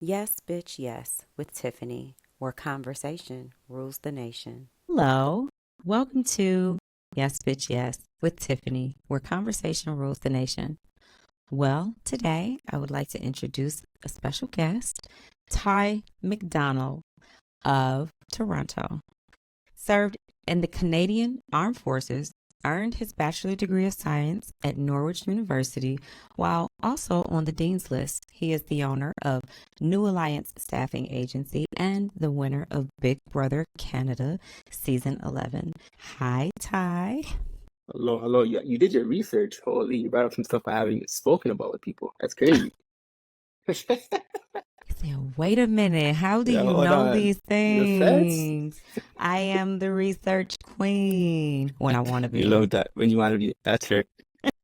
Yes, bitch, yes, with Tiffany, where conversation rules the nation. Hello. Welcome to Yes, Bitch, Yes with Tiffany, where conversation rules the nation. Well, today I would like to introduce a special guest, Ty McDonald of Toronto. Served in the Canadian Armed Forces, earned his bachelor degree of science at Norwich University, while also on the Dean's List. He is the owner of New Alliance Staffing Agency and the winner of Big Brother Canada Season 11. Hi, Ty. Hello, hello. You did your research. Holy, you brought up some stuff I haven't even spoken about with people. That's crazy. I said, wait a minute. How do Yeah, you hold know on. these The feds? things? I am the research queen when I want to You be. love that when you want to be. That's right.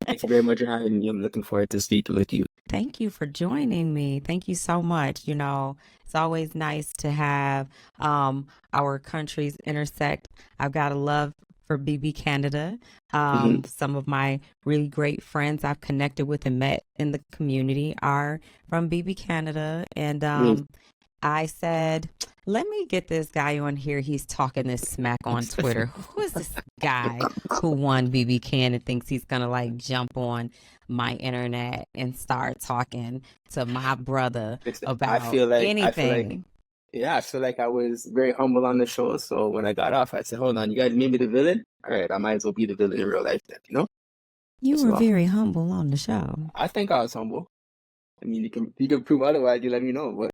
Thank you very much for having me. I'm looking forward to speaking with you. Thank you for joining me. Thank you so much. It's always nice to have our countries intersect. I've got a love for BB Canada. Hmm. Some of my really great friends I've connected with and met in the community are from BB Canada. And I said, let me get this guy on here. He's talking this smack on Twitter. Who is this guy who won BB Can and thinks he's going to like jump on my internet and start talking to my brother Listen, about anything? yeah, I feel like I was very humble on the show. So when I got off, I said, hold on, you guys made me the villain? All right, I might as well be the villain in real life then, you know? You were So very humble on the show. I think I was humble. I mean, you can prove otherwise, you let me know. But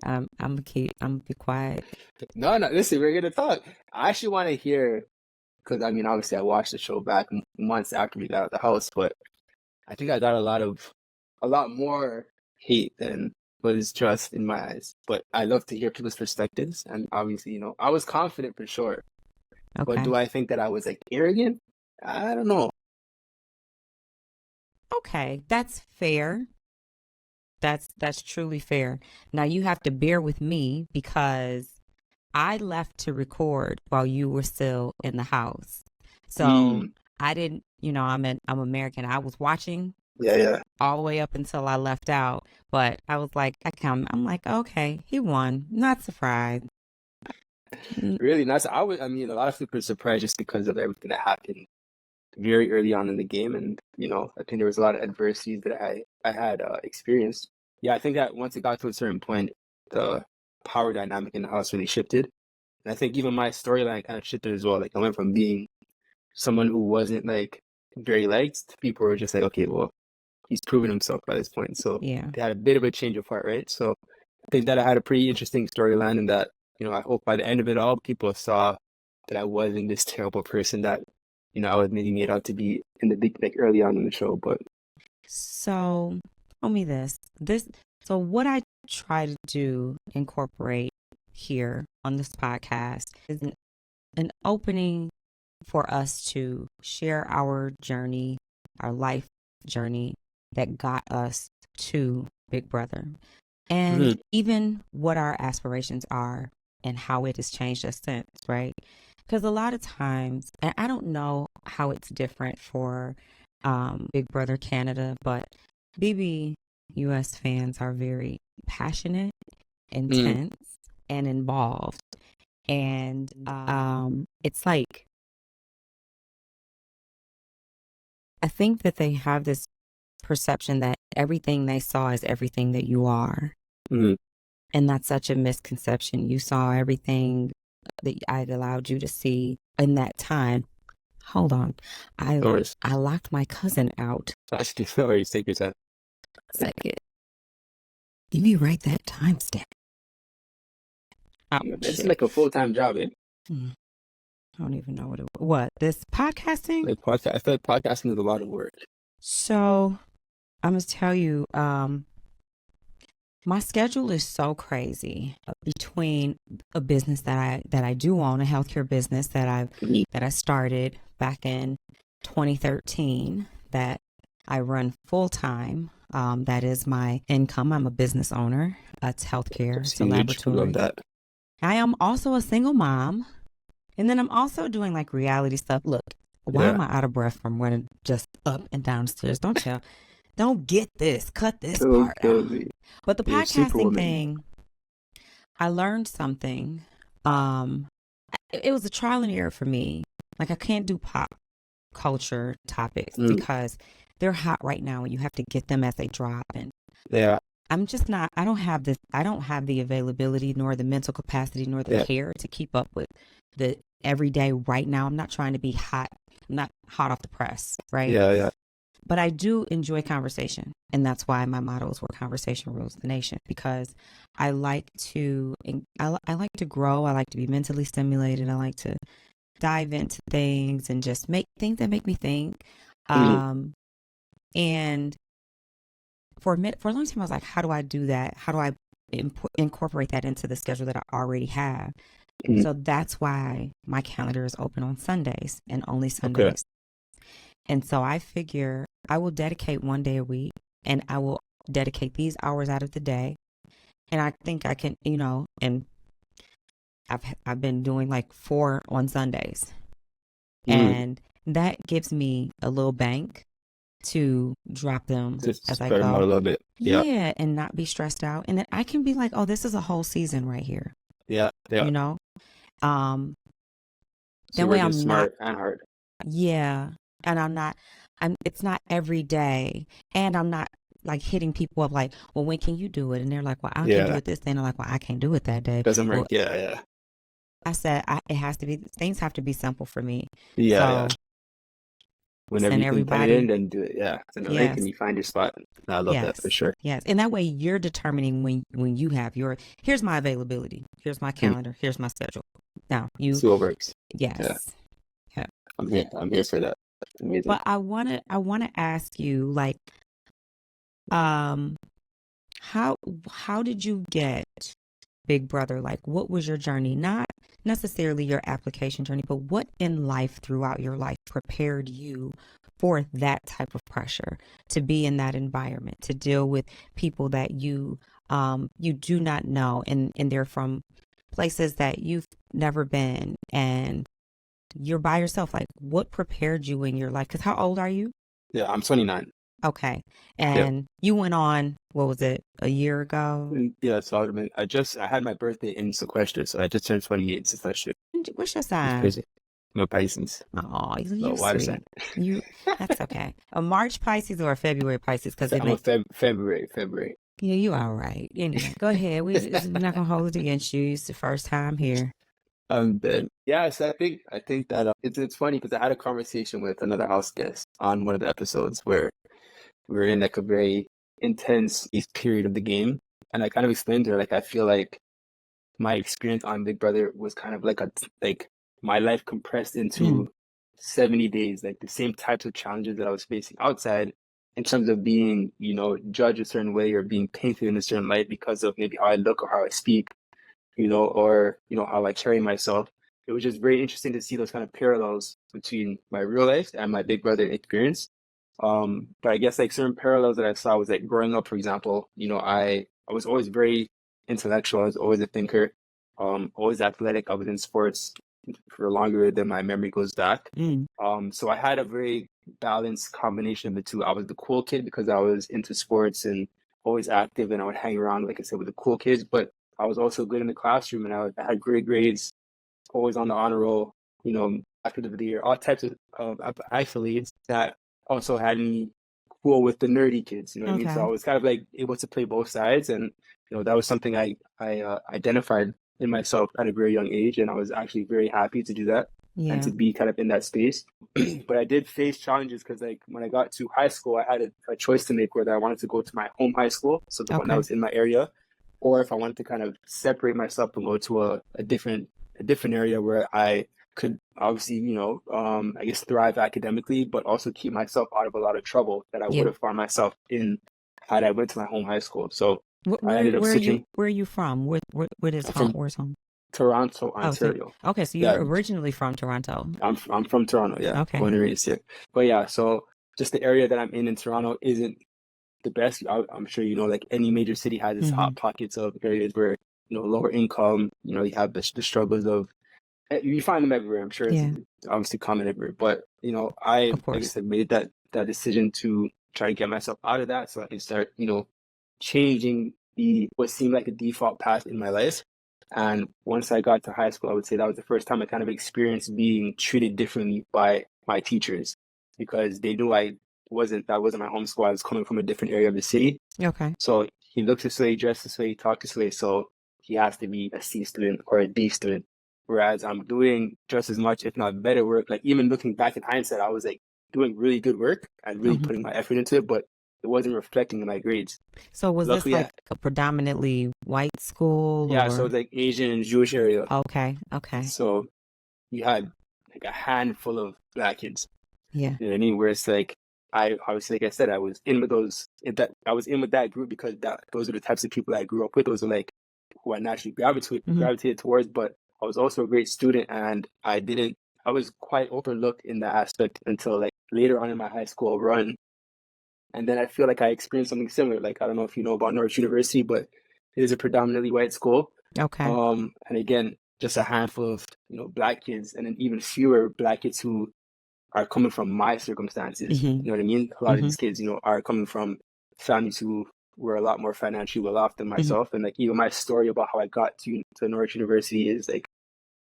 I'm gonna be quiet. no, no, listen, we're gonna talk. I actually want to hear because I mean, obviously, I watched the show back months after we got out of the house, but I think I got a lot more hate than was just in my eyes. But I love to hear people's perspectives, and obviously, I was confident for sure. But Okay. do I think that I was like arrogant? I don't know. Okay, that's fair. That's truly fair. Now you have to bear with me because I left to record while you were still in the house. So Mm, I didn't, I'm American. I was watching yeah, yeah. all the way up until I left out, but I was like, I'm like, okay, he won. Not surprised. Mm. Really nice. I mean, a lot of people are surprised just because of everything that happened very early on in the game, and I think there was a lot of adversities that I had experienced. Yeah, I think that once it got to a certain point, the power dynamic in the house really shifted, and I think even my storyline kind of shifted as well. Like I went from being someone who wasn't like very liked to people who were just like, okay, well, he's proven himself by this point. So Yeah. they had a bit of a change of heart, right? So I think that I had a pretty interesting storyline, and that I hope by the end of it all, people saw that I wasn't this terrible person that I was maybe made out to be in the big like early on in the show. But So tell me this. So what I try to do incorporate here on this podcast is an opening for us to share our journey, our life journey that got us to Big Brother, and Mhm. even what our aspirations are and how it has changed us since, right? Because a lot of times, and I don't know how it's different for Big Brother Canada, but BB US fans are very passionate, Mm, intense, and involved. And it's like, I think that they have this perception that everything they saw is everything that you are. mm, And that's such a misconception. You saw everything that I allowed you to see in that time. Hold on. I no worries. I locked my cousin out. Actually, no worries. Take your time. Second. Give me right that timestamp. Oh It's shit. like a full-time job, eh? Hmm. I don't even know what it was. What? This podcasting? Like podcast. I feel like podcasting is a lot of work. So I must tell you, my schedule is so crazy between a business that I do own, a healthcare business Mhm. that I started back in 2013, that I run full time. That is my income. I'm a business owner. It's healthcare. That's It's a huge. We love laboratory. that. I am also a single mom, and then I'm also doing like reality stuff. Look, why Yeah. am I out of breath from running just up and down the stairs? Don't get this. Cut this Don't part kill out. me. But the You're podcasting superwoman. thing, I learned something. It was a trial and error for me. Like I can't do pop culture topics Mm, because they're hot right now and you have to get them as they drop. And yeah, I'm just not, I don't have the availability nor the mental capacity nor the yeah, care to keep up with the everyday right now. I'm not trying to be hot. I'm not hot off the press, right? yeah. But I do enjoy conversation. And that's why my motto is where conversation rules the nation, because I like to, I like to grow. I like to be mentally stimulated. I like to dive into things and just make things that make me think. Mm, And for a long time, I was like, how do I do that? How do I incorporate that into the schedule that I already have? mm, So that's why my calendar is open on Sundays and only okay. Sundays. And so I figure I will dedicate one day a week and I will dedicate these hours out of the day. And I think I can, and I've been doing like 4 on Sundays. Mm, And that gives me a little bank to drop them just as I spread them out a go. little bit. Yeah, Yeah, and not be stressed out. And then I can be like, oh, this is a whole season right here, yeah. you know? Um, So that you way working I'm not, smart and hard. yeah. And it's not every day. And I'm not like hitting people up like, well, when can you do it? And they're like, well, I can do Yeah, it this day. And I'm like, well, I can't do it that day. doesn't work. Well, Yeah. I said, it has to be, things have to be simple for me. Yeah. So Whenever send you can put it in, everybody, then do it. Yeah, send a link and yes. you find your spot. I love that for Yes. sure. Yes. And that way you're determining when you have here's my availability. Here's my Mm, calendar. Here's my schedule. Now see what works. Yeah, yes. Yeah. I'm here. I'm here for that. Amazing. But I wanna ask you like, um, how how did you get Big Brother? Like what was your journey? Not necessarily your application journey, but what in life throughout your life prepared you for that type of pressure to be in that environment, to deal with people that you do not know and they're from places that you've never been and you're by yourself. Like what prepared you in your life? Because how old are you? Yeah, I'm 29. Okay. Yeah. And you went on, what was it, a year ago? Yeah, so I had my birthday in sequester, so I just turned 28 in sequester. What's your It's sign? crazy. No Pisces. Oh, No you're water sign. sweet. You, that's okay. A March Pisces or a February Pisces? Because it I'm a may, February. yeah, you all right. Anyway, go ahead. We're not gonna hold it against you. It's the first time here. Then yeah, so I think that it's funny because I had a conversation with another house guest on one of the episodes where we were in like a very intense period of the game, and I kind of explained to her like I feel like my experience on Big Brother was kind of like my life compressed Mm, into 70 days, like the same types of challenges that I was facing outside in terms of being, judged a certain way or being painted in a certain light because of maybe how I look or how I speak, or how I carry myself. It was just very interesting to see those kind of parallels between my real life and my Big Brother experience. But I guess like certain parallels that I saw was like growing up, for example, I was always very intellectual. I was always a thinker, always athletic. I was in sports for longer than my memory goes back. mm, So I had a very balanced combination of the two. I was the cool kid because I was into sports and always active, and I would hang around, like I said, with the cool kids. But I was also good in the classroom, and I had great grades, always on the honor roll. After the year, all types of accolades that also had me cool with the nerdy kids. You know what I mean? So I okay. was kind of like able to play both sides, and that was something I identified in myself at a very young age, and I was actually very happy to do that and Yeah. to be kind of in that space. But I did face challenges because like when I got to high school, I had a choice to make whether I wanted to go to my home high school, so the one that Okay. was in my area, or if I wanted to kind of separate myself and go to a different area where I could obviously, I guess thrive academically, but also keep myself out of a lot of trouble that I would Yeah. have found myself in had I went to my home high school. So Where I where, ended up where are you switching where are you from? Where is home? from Where's home? Toronto, Oh, so Ontario. okay, so Yeah, you're originally from Toronto. I'm from Toronto. Yeah, Okay. born and raised here. But yeah, so just the area that I'm in Toronto isn't the best. I'm sure like any major city has its Mm-hmm. hot pockets of areas where lower income. You have the struggles of. You find them everywhere. I'm sure it's Yeah, obviously common everywhere. But I, of like I course. said, made that decision to try to get myself out of that so I can start changing what seemed like a default path in my life. And once I got to high school, I would say that was the first time I kind of experienced being treated differently by my teachers, because they knew that wasn't my home school. I was coming from a different area of the city. Okay. So he looks this way, dressed this way, talked this way. So he has to be a C student or a D student. Whereas I'm doing just as much, if not better work. Like, even looking back in hindsight, I was like doing really good work and really putting my effort into it, but it wasn't reflecting in my grades. So was Luckily, this like a predominantly white school? Yeah, or? so it's like Asian and Jewish area. Okay. So you had like a handful of black kids. Yeah. You know what I mean? Where it's like, I obviously, like I said, I was in with that group because those are the types of people I grew up with. Those are like who I naturally gravitated towards. But I was also a great student, and I was quite overlooked in that aspect until like later on in my high school run. And then I feel like I experienced something similar. Like, I don't know if you know about Norwich University, but it is a predominantly white school. Okay. And again, just a handful of black kids, and then even fewer black kids who are coming from my circumstances. You know what I mean? A lot of these kids, are coming from families who were a lot more financially well off than myself. And like, even my story about how I got to Norwich University is like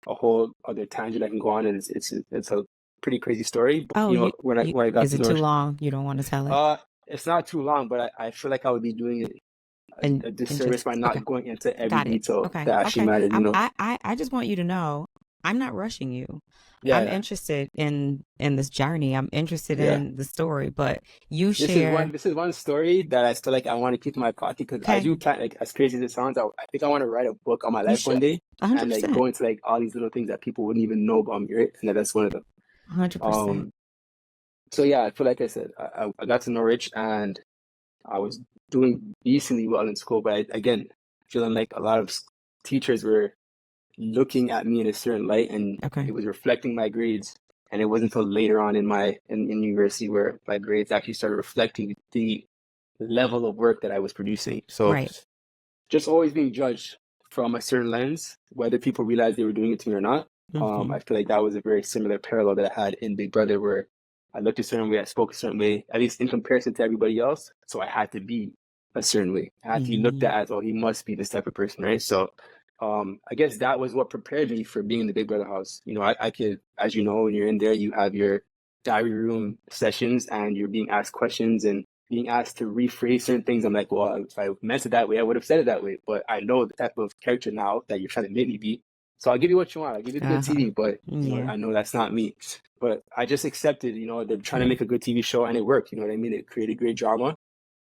a whole other tangent I can go on, and it's a pretty crazy story. But, when I got is to it Norwich, too long? You don't want to tell it? It's not too long, but I feel like I would be doing it a disservice by not going into every detail that actually mattered. I just want you to know, I'm not rushing you. Yeah, I'm interested in this journey. I'm interested in the story, but share. This is one story that I still like. I want to keep in my pocket, because I do plan, like, as crazy as it sounds, I think I want to write a book on my life one day, 100%. and like go into like all these little things that people wouldn't even know about me, right? And that's one of them. 100%. So yeah, I feel like I said, I got to Norwich and I was doing decently well in school, but again, feeling like a lot of teachers were looking at me in a certain light, and it was reflecting my grades. And it wasn't until later on in university where my grades actually started reflecting the level of work that I was producing. So just always being judged from a certain lens, whether people realized they were doing it to me or not. I feel like that was a very similar parallel that I had in Big Brother, where I looked a certain way, I spoke a certain way, at least in comparison to everybody else. So I had to be a certain way. I had to be looked at as, oh, he must be this type of person, right? So I guess that was what prepared me for being in the Big Brother house. I could, as you know, when you're in there, you have your diary room sessions and you're being asked questions and being asked to rephrase certain things. I'm like, well, if I meant it that way, I would have said it that way. But I know the type of character now that you're trying to make me be. So I'll give you what you want. I'll give you the good TV, but I know that's not me. But I just accepted, they're trying to make a good TV show, and it worked. You know what I mean? It created great drama.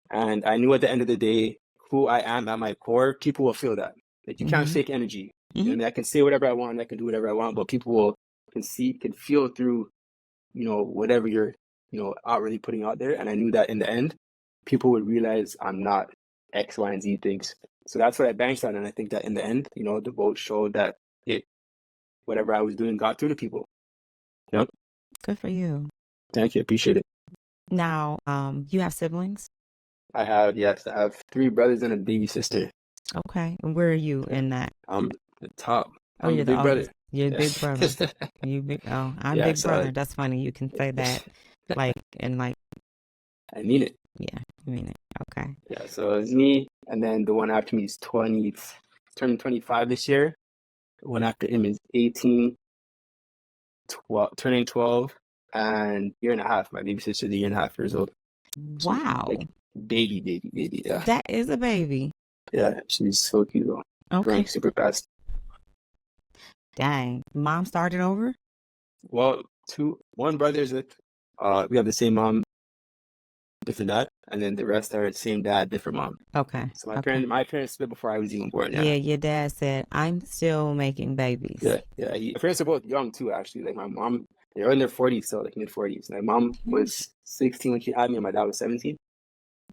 And I knew at the end of the day, who I am at my core, people will feel that. Like, you can't fake energy. You know what I mean? I can say whatever I want, I can do whatever I want, but people can feel through, whatever you're, outwardly putting out there. And I knew that in the end, people would realize I'm not X, Y, and Z things. So that's what I banked on. And I think that in the end, the vote showed that whatever I was doing got through to people. Yep. Good for you. Thank you. Appreciate it. Now, you have siblings? I have 3 brothers and a baby sister. Okay. And where are you in that? I'm the top. Oh, you're the big brother. You're the big brother. I'm big brother. That's funny. You can say that I mean it. Yeah, I mean it. Okay. Yeah, so it's me, and then the one after me is turning 25 this year. The one after him is 18, turning 12, and year and a half. My baby sister's a year and a half years old. Wow. So, like, baby, yeah. That is a baby. Yeah, she's so cute though. Okay. Growing super fast. Dang. Mom started over? Well, one brother's with, we have the same mom, different dad, and then the rest are same dad, different mom. Okay. So my parents split before I was even born. Yeah, your dad said, I'm still making babies. Yeah. My parents are both young too, actually. Like, my mom, they're in their 40s, so like mid-40s. My mom was 16 when she had me, and my dad was 17.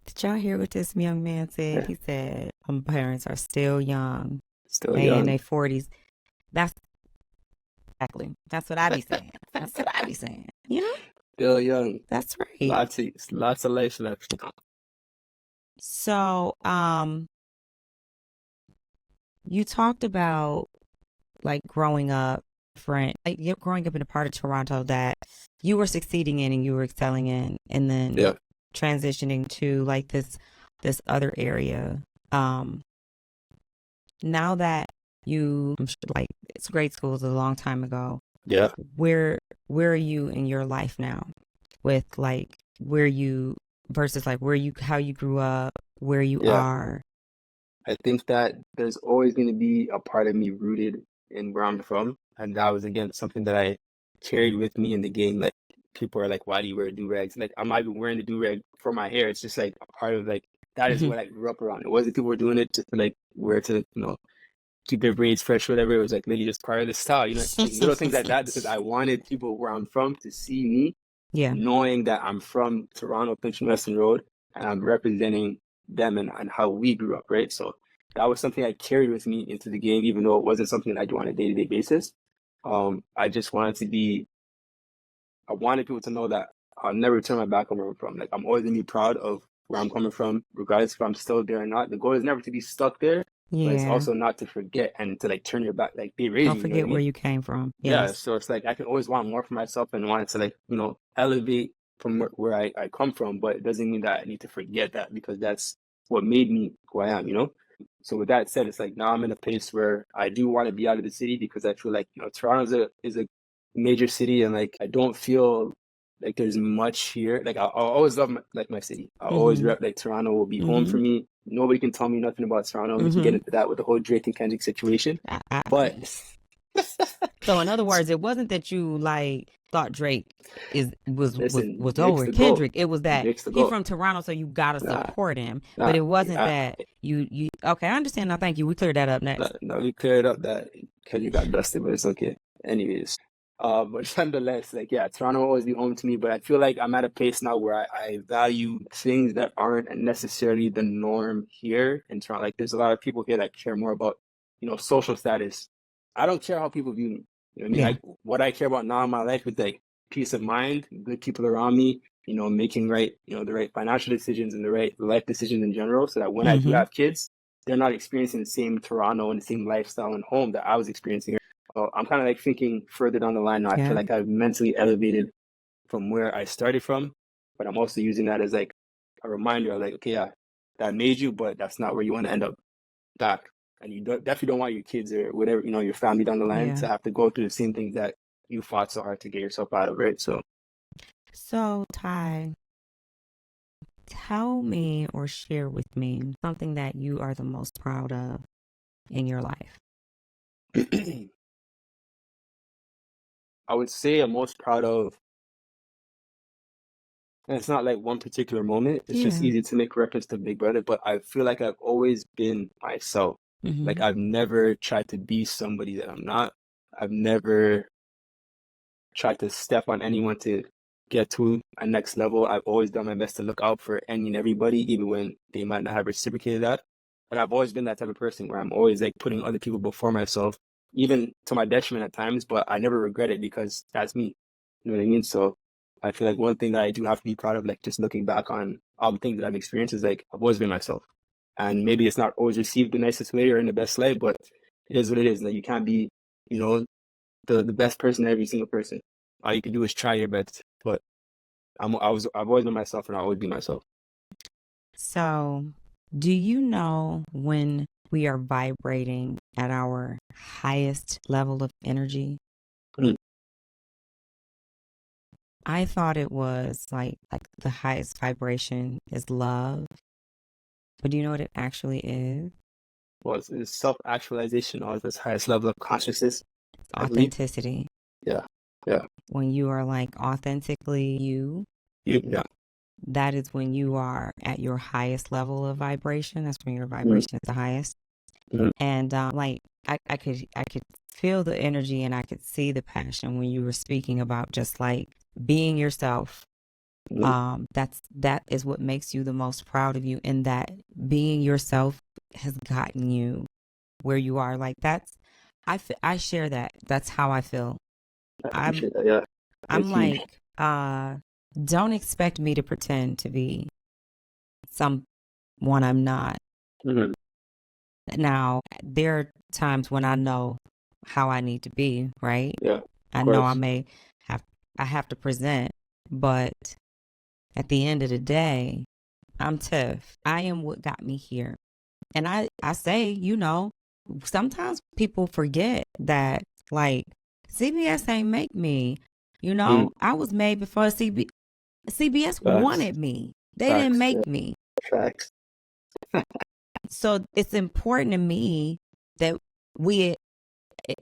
Did y'all hear what this young man said? Yeah. He said, my parents are still young. Still young. In their 40s. That's what I be saying. That's what I be saying. Still young. That's right. Lots of life left. So, you talked about like growing up different, like growing up in a part of Toronto that you were succeeding in and you were excelling in, and then transitioning to like this other area. Um, now that I'm sure, like, it's grade school was a long time ago. Yeah. Where are you in your life now with like where you versus like how you grew up, where you Yeah. are? I think that there's always going to be a part of me rooted in where I'm from. And that was, again, something that I carried with me in the game. Like, people are like, why do you wear do-rags? Like, I'm not even wearing the do-rag for my hair. It's just like a part of, like, that is Mhm. what I grew up around. It wasn't people were doing it just to, like, wear to, keep their braids fresh, whatever. It was like literally just part of the style, like little things like that, because I wanted people where I'm from to see me, Yeah. knowing that I'm from Toronto, Finchon Weston Road, and I'm representing them and how we grew up, right? So that was something I carried with me into the game, even though it wasn't something I do on a day-to-day basis. I just I wanted people to know that I'll never turn my back on where I'm from. Like, I'm always gonna be proud of where I'm coming from, regardless if I'm still there or not. The goal is never to be stuck there, but it's Yeah. also not to forget and to like turn your back, like be raising. Don't forget where you came from. Yeah, Yes. so it's like I can always want more for myself and want to like, elevate from where I come from, but it doesn't mean that I need to forget that because that's what made me who I am. So with that said, it's like now I'm in a place where I do want to be out of the city because I feel like, Toronto is a major city and like I don't feel like there's much here. Like I'll always love my city. I'll always rep like Toronto will be home for me. Nobody can tell me nothing about Toronto. We can get into that with the whole Drake and Kendrick situation. But so in other words, it wasn't that you like thought Drake was over Kendrick. It was that he's from Toronto, so you gotta support him. But it wasn't that you okay, I understand now. Thank you. We cleared that up next. No, we cleared up that Kendrick got dusted, but it's okay. Anyways. But nonetheless, like, yeah, Toronto will always be home to me, but I feel like I'm at a place now where I value things that aren't necessarily the norm here in Toronto. Like, there's a lot of people here that care more about, social status. I don't care how people view me. You know what I mean? Yeah. Like, what I care about now in my life is like peace of mind, good people around me, making the right financial decisions and the right life decisions in general, so that when I do have kids, they're not experiencing the same Toronto and the same lifestyle and home that I was experiencing. So I'm kind of like thinking further down the line now. I feel like I've mentally elevated from where I started from, but I'm also using that as like a reminder of like, okay, yeah, that made you, but that's not where you want to end up back. And you definitely don't want your kids or whatever, your family down the line to have to go through the same things that you fought so hard to get yourself out of, right? So Ty, tell me or share with me something that you are the most proud of in your life. I would say I'm most proud of, and it's not like one particular moment. It's just easy to make reference to Big Brother, but I feel like I've always been myself. Like I've never tried to be somebody that I'm not. I've never tried to step on anyone to get to a next level. I've always done my best to look out for any and everybody, even when they might not have reciprocated that. But I've always been that type of person where I'm always like putting other people before myself, even to my detriment at times, but I never regret it because that's me. You know what I mean? So I feel like one thing that I do have to be proud of, like just looking back on all the things that I've experienced, is like I've always been myself. And maybe it's not always received the nicest way or in the best light, but it is what it is. Like you can't be, the best person every single person. All you can do is try your best. But I've always been myself and I'll always be myself. So, do you know when we are vibrating at our highest level of energy? I thought it was like the highest vibration is love. But do you know what it actually is? Well, it's self-actualization or the highest level of consciousness. Authenticity. Yeah. When you are like authentically you. Yeah. That is when you are at your highest level of vibration. That's when your vibration is the highest. And like I could feel the energy and I could see the passion when you were speaking about just like being yourself. That is what makes you the most proud of you, and that being yourself has gotten you where you are. Like I share that. That's how I feel. I appreciate that, yeah. I'm like, don't expect me to pretend to be someone I'm not. Now, there are times when I know how I need to be, right? Yeah. I know I have to present, but at the end of the day, I'm Tiff. I am what got me here. And I say, sometimes people forget that, like, CBS ain't make me. I was made before CBS Facts. wanted me. They didn't Facts. Yeah. make me. Facts. So it's important to me that we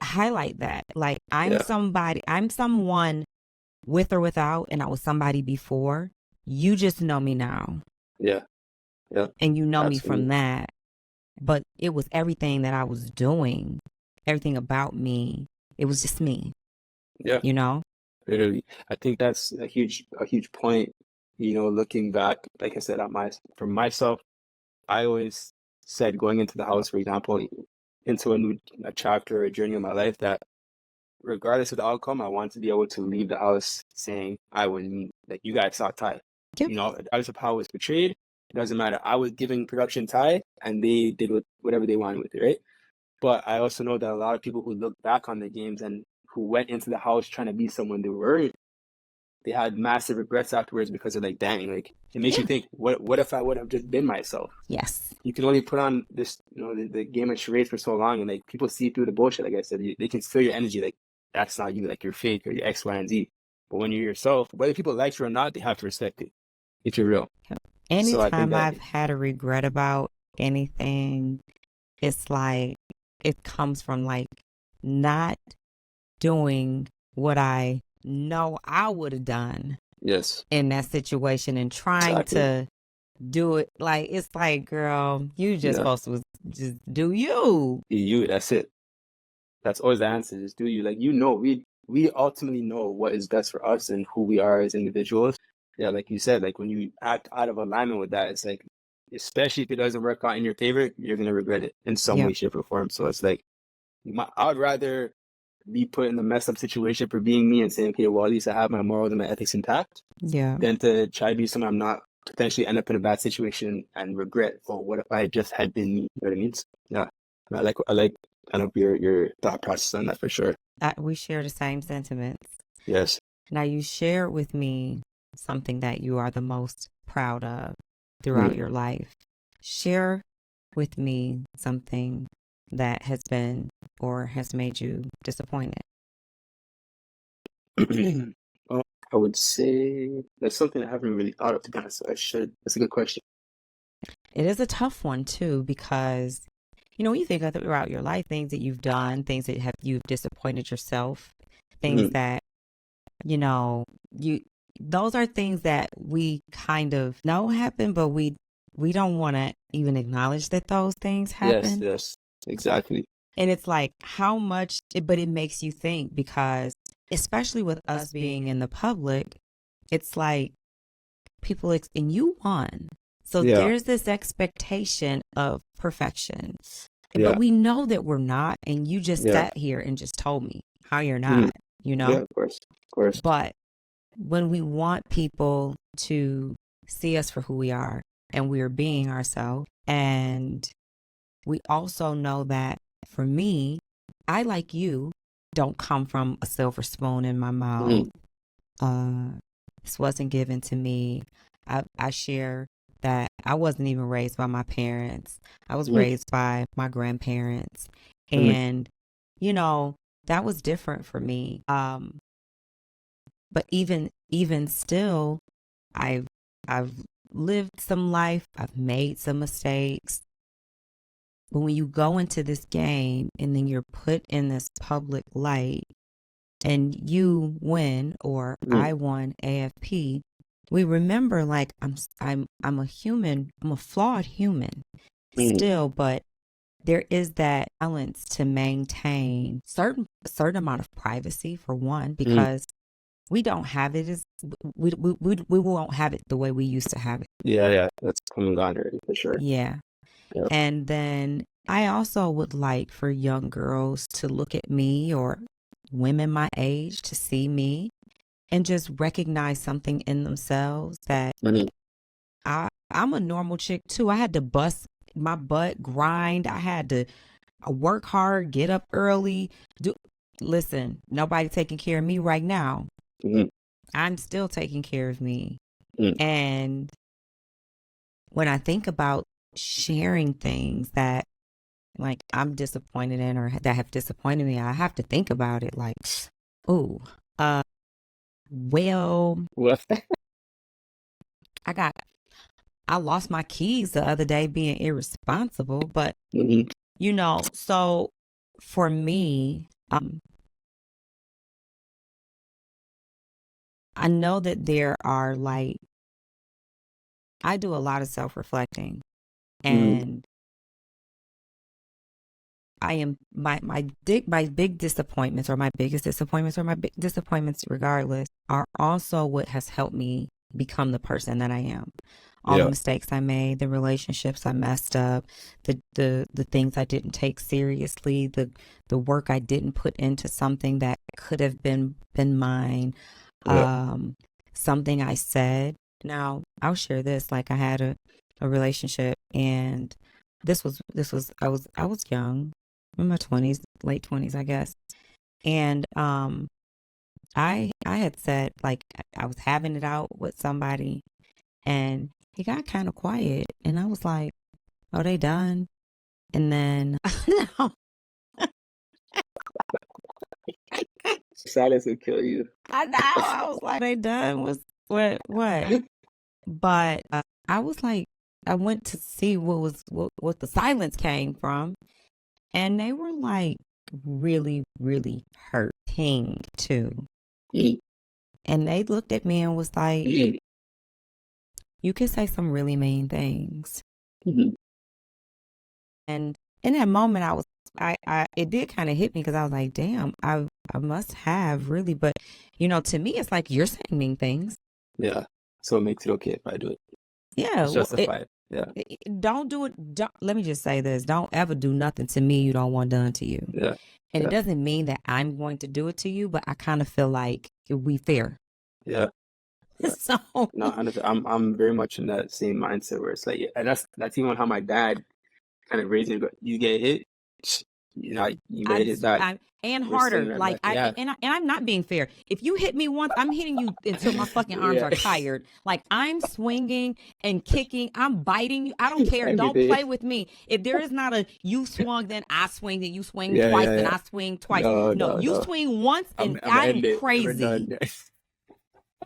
highlight that. Like, I'm someone with or without, and I was somebody before. You just know me now. Yeah. Yeah. And you know me from Absolutely. that. But it was everything that I was doing, everything about me. It was just me. Yeah. Literally. I think that's a huge point. Looking back, like I said, for myself, I always said going into the house, for example, into a chapter or a journey of my life, that regardless of the outcome, I want to be able to leave the house saying I was me. Like, you guys saw Ty. Yep. Regardless of how it was portrayed, it doesn't matter. I was giving production Ty, and they did whatever they wanted with it, right? But I also know that a lot of people who look back on the games and who went into the house trying to be someone they weren't, they had massive regrets afterwards, because they're like, dang, like, it makes you think, what if I would have just been myself? Yes. You can only put on this, the game of charades for so long, and like, people see through the bullshit. Like I said, they can feel your energy. Like, that's not you. Like, you're fake, or you're X, Y, and Z. But when you're yourself, whether people like you or not, they have to respect it if you're real. So I think Anytime that, I've had a regret about anything, it's like it comes from, like, not doing what I know I would have done yes, in that situation, and trying exactly. to do it. Like, it's like, girl, you just supposed to just do you. You, that's it. That's always the answer. Just do you. Like, we ultimately know what is best for us and who we are as individuals. Yeah, like you said, like, when you act out of alignment with that, it's like, especially if it doesn't work out in your favor, you're gonna regret it in some way, shape, or form. So it's like, I would rather be put in a messed up situation for being me and saying, okay, well, at least I have my morals and my ethics intact, than to try to be someone I'm not, potentially end up in a bad situation and regret, oh, what if I just had been me? You know what I mean? So, yeah, I like kind of your thought process on that, for sure. We share the same sentiments. Yes. Now, you shared with me something that you are the most proud of throughout your life. Share with me something that has been or has made you disappointed. Well, I would say that's something I haven't really thought of, to be honest. So I should. That's a good question. It is a tough one too, because when you think of throughout your life, things that you've done, things that you've disappointed yourself, things that those are things that we kind of know happen, but we don't want to even acknowledge that those things happen. Yes, exactly. And it's like, how much, but it makes you think, because especially with us being in the public, it's like people, and you won. So there's this expectation of perfection. But we know that we're not. And you just sat here and just told me how you're not, Yeah, of course. But when we want people to see us for who we are, and we're being ourselves, and we also know that, for me, I, like you, don't come from a silver spoon in my mouth. This wasn't given to me. I share that I wasn't even raised by my parents. I was raised by my grandparents. And, that was different for me. But even still, I've lived some life. I've made some mistakes. But when you go into this game and then you're put in this public light and you win, or I won AFP, we remember, like, I'm a human. I'm a flawed human still, but there is that balance to maintain certain amount of privacy, for one, because we don't have it as we won't have it the way we used to have it. Yeah, that's come and gone already, for sure. Yeah. Yep. And then I also would like for young girls to look at me, or women my age, to see me and just recognize something in themselves, that I'm a normal chick too. I had to bust my butt, grind. I had to work hard, get up early. Listen, nobody taking care of me right now. I'm still taking care of me. And when I think about sharing things that like I'm disappointed in or that have disappointed me, I have to think about it like, oh, well, Well, I I lost my keys the other day being irresponsible, but mhm. so for me, I know that there are like I do a lot of self-reflecting, Mhm. and I am my big disappointments or my biggest disappointments or my big disappointments regardless are also what has helped me become the person that I am. All the Yeah. mistakes I made, the relationships I messed up, the things I didn't take seriously, the work I didn't put into something that could have been mine, Yeah. something I said. Now, I'll share this. Like I had a relationship, and this was I was young, in my 20s, late 20s, I guess. And I had said like I was having it out with somebody, and he got kind of quiet, and I was like, "Oh, they done?" And then Silence will kill you. I know. I was like, they done? Was what? But I was like, I went to see what the silence came from, and they were like really, really hurting too. Mhm. And they looked at me and was like, Mhm. "You can say some really mean things." Mhm. And in that moment, I it did kind of hit me because I was like, "Damn, I must have really." But to me, it's like you're saying mean things. Yeah. So it makes it okay if I do it. Yeah, It's justified. Yeah. don't do it. Let me just say this: don't ever do nothing to me you don't want done to you. Yeah. And it Yeah. doesn't mean that I'm going to do it to you, but I kind of feel like we fair. Yeah. Yeah. So No, I'm very much in that same mindset where it's like, yeah, and that's even how my dad kind of raised me. But you get hit, you better hit back. I'm and We're harder. swinging right Like back. Yeah. I'm not being fair. If you hit me once, I'm hitting you until my fucking arms Yeah. are tired. Like I'm swinging and kicking. I'm biting you. I don't care. Don't Everything. play with me. If there is not a you swung, then I swing. Then you swing Yeah. twice, Yeah. then Yeah. I swing twice. No. No, No. you No. swing once, and I'm gonna I'm end it. We're crazy. done.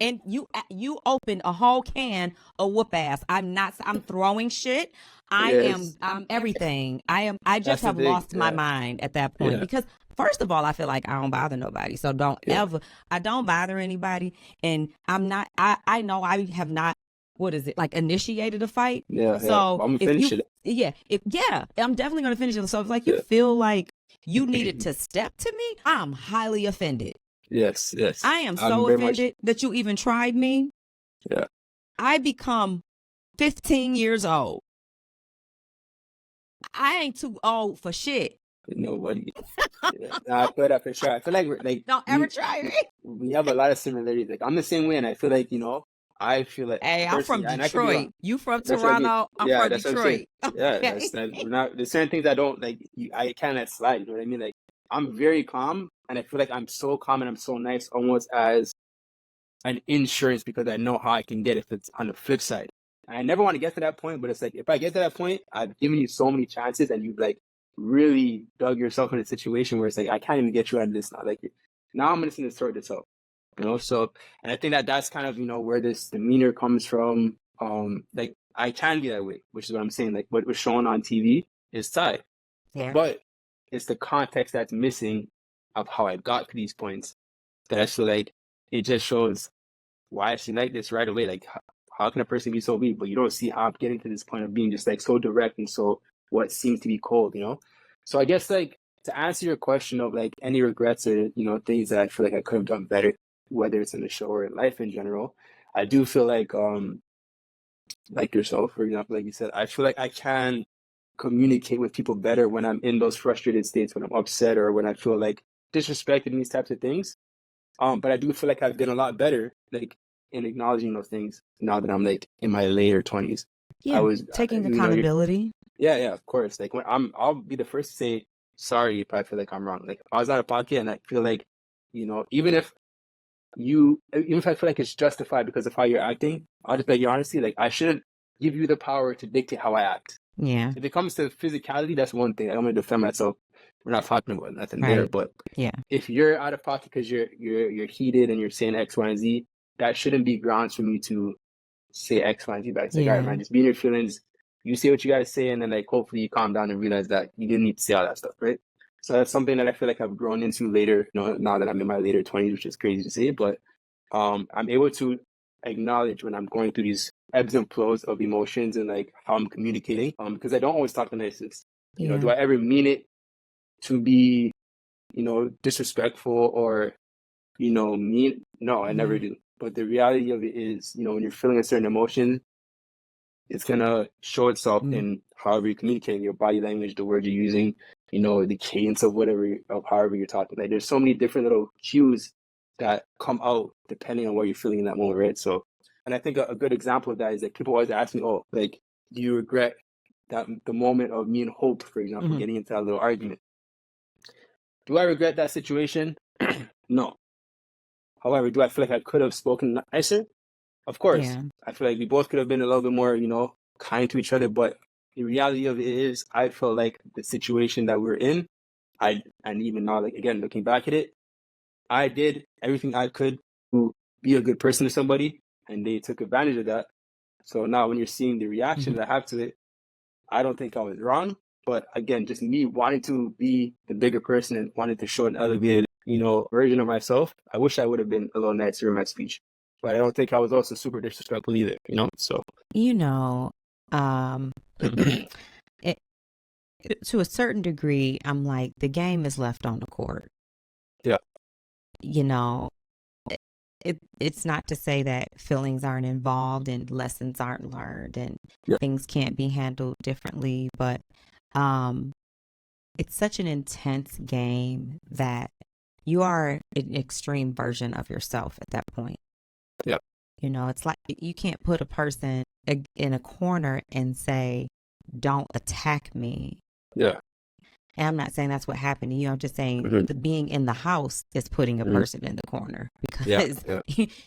And you opened a whole can of whoop ass. I'm throwing shit. Yes. I'm everything. I just That's the have thing. lost my Yeah. mind at that point Yeah. because first of all, I feel like I don't bother nobody. So don't Yeah. ever I don't bother anybody, and I know I have not, what is it, like, initiated a fight. Yeah. Yeah. So I'm gonna if finish you it. yeah, I'm definitely going to finish it. So it's like you Yeah. feel like you needed to step to me, I'm highly offended. Yes. Yes. I am I'm so very much. offended that you even tried me. Yeah. I become 15 years old. I ain't too old for shit. Nobody. Yeah. Nah, I feel that for sure. I feel like Don't ever try me. we have a lot of similarities. Like I'm the same way, and I feel like I feel like Hey, I'm from personally, and I could be Detroit. wrong. You from That's what I mean. Toronto. I'm Yeah, from that's what I'm saying. Detroit. Yeah, Okay. we're not. There's certain things I don't like. I can't let slide. You know what I mean? Like I'm very calm, and I feel like I'm so calm and I'm so nice, almost as an insurance because I know how I can get if it's on the flip side. And I never want to get to that point, but it's like if I get to that point, I've given you so many chances, and you've like really dug yourself in a situation where it's like I can't even get you out of this now. Like now, I'm just gonna sort this out. So, and I think that that's kind of where this demeanor comes from. Like I can be that way, which is what I'm saying. Like what was shown on TV is Ty, Yeah. but it's the context that's missing of how I got to these points that I feel like it just shows why is she like this right away? Like, how can a person be so weak? But you don't see how I'm getting to this point of being just like so direct and so what seems to be cold. So I guess like to answer your question of like any regrets or things that I feel like I could have done better, whether it's in the show or in life in general, I do feel like yourself, for example, like you said, I feel like I can communicate with people better when I'm in those frustrated states, when I'm upset or when I feel like disrespected in these types of things. But I do feel like I've been a lot better, like in acknowledging those things now that I'm like in my later 20s. I Yeah. was, Taking accountability. yeah, of course. Like when I'll be the first to say sorry if I feel like I'm wrong. Like I was out of pocket and I feel like, even if I feel like it's justified because of how you're acting, I'll just be like, honestly, like I shouldn't give you the power to dictate how I act. Yeah. If it comes to physicality, that's one thing. I'm gonna defend myself. We're not talking about nothing there. Right. But Yeah. if you're out of pocket because you're heated and you're saying X, Y, and Z, that shouldn't be grounds for me to say X, Y, and Z. But it's like, all right, Yeah. man, just be in your feelings. You say what you gotta say, and then like hopefully you calm down and realize that you didn't need to say all that stuff, right? So that's something that I feel like I've grown into later, now that I'm in my later 20s, which is crazy to say, but I'm able to acknowledge when I'm going through these ebbs and flows of emotions and like how I'm communicating, because I don't always talk the nicest. Yeah. Do I ever mean it to be, disrespectful or, mean? No, I never do. But the reality of it is, when you're feeling a certain emotion, it's gonna show itself in however you're communicating, your body language, the words you're using, the cadence of however you're talking. Like there's so many different little cues that come out depending on what you're feeling in that moment, right? So, and I think a good example of that is that people always ask me, "Oh, like, do you regret the moment of me and Hope, for example, getting into that little argument?" Do I regret that situation? No. However, do I feel like I could have spoken nicer? Of course. Yeah. I feel like we both could have been a little bit more, kind to each other. But the reality of it is, I felt like the situation that we're in, and even now, like, again, looking back at it, I did everything I could to be a good person to somebody, and they took advantage of that. So now when you're seeing the reaction that I have to it, I don't think I was wrong. But again, just me wanting to be the bigger person and wanting to show an elevated, version of myself, I wish I would have been a little nicer in my speech. But I don't think I was also super disrespectful either, So It, to a certain degree, I'm like, the game is left on the court. yeah, It's not to say that feelings aren't involved and lessons aren't learned and things can't be handled differently, but it's such an intense game that you are an extreme version of yourself at that point. Yeah. It's like you can't put a person in a corner and say, don't attack me. Yeah. And I'm not saying that's what happened to you. I'm just saying the being in the house is putting a person in the corner because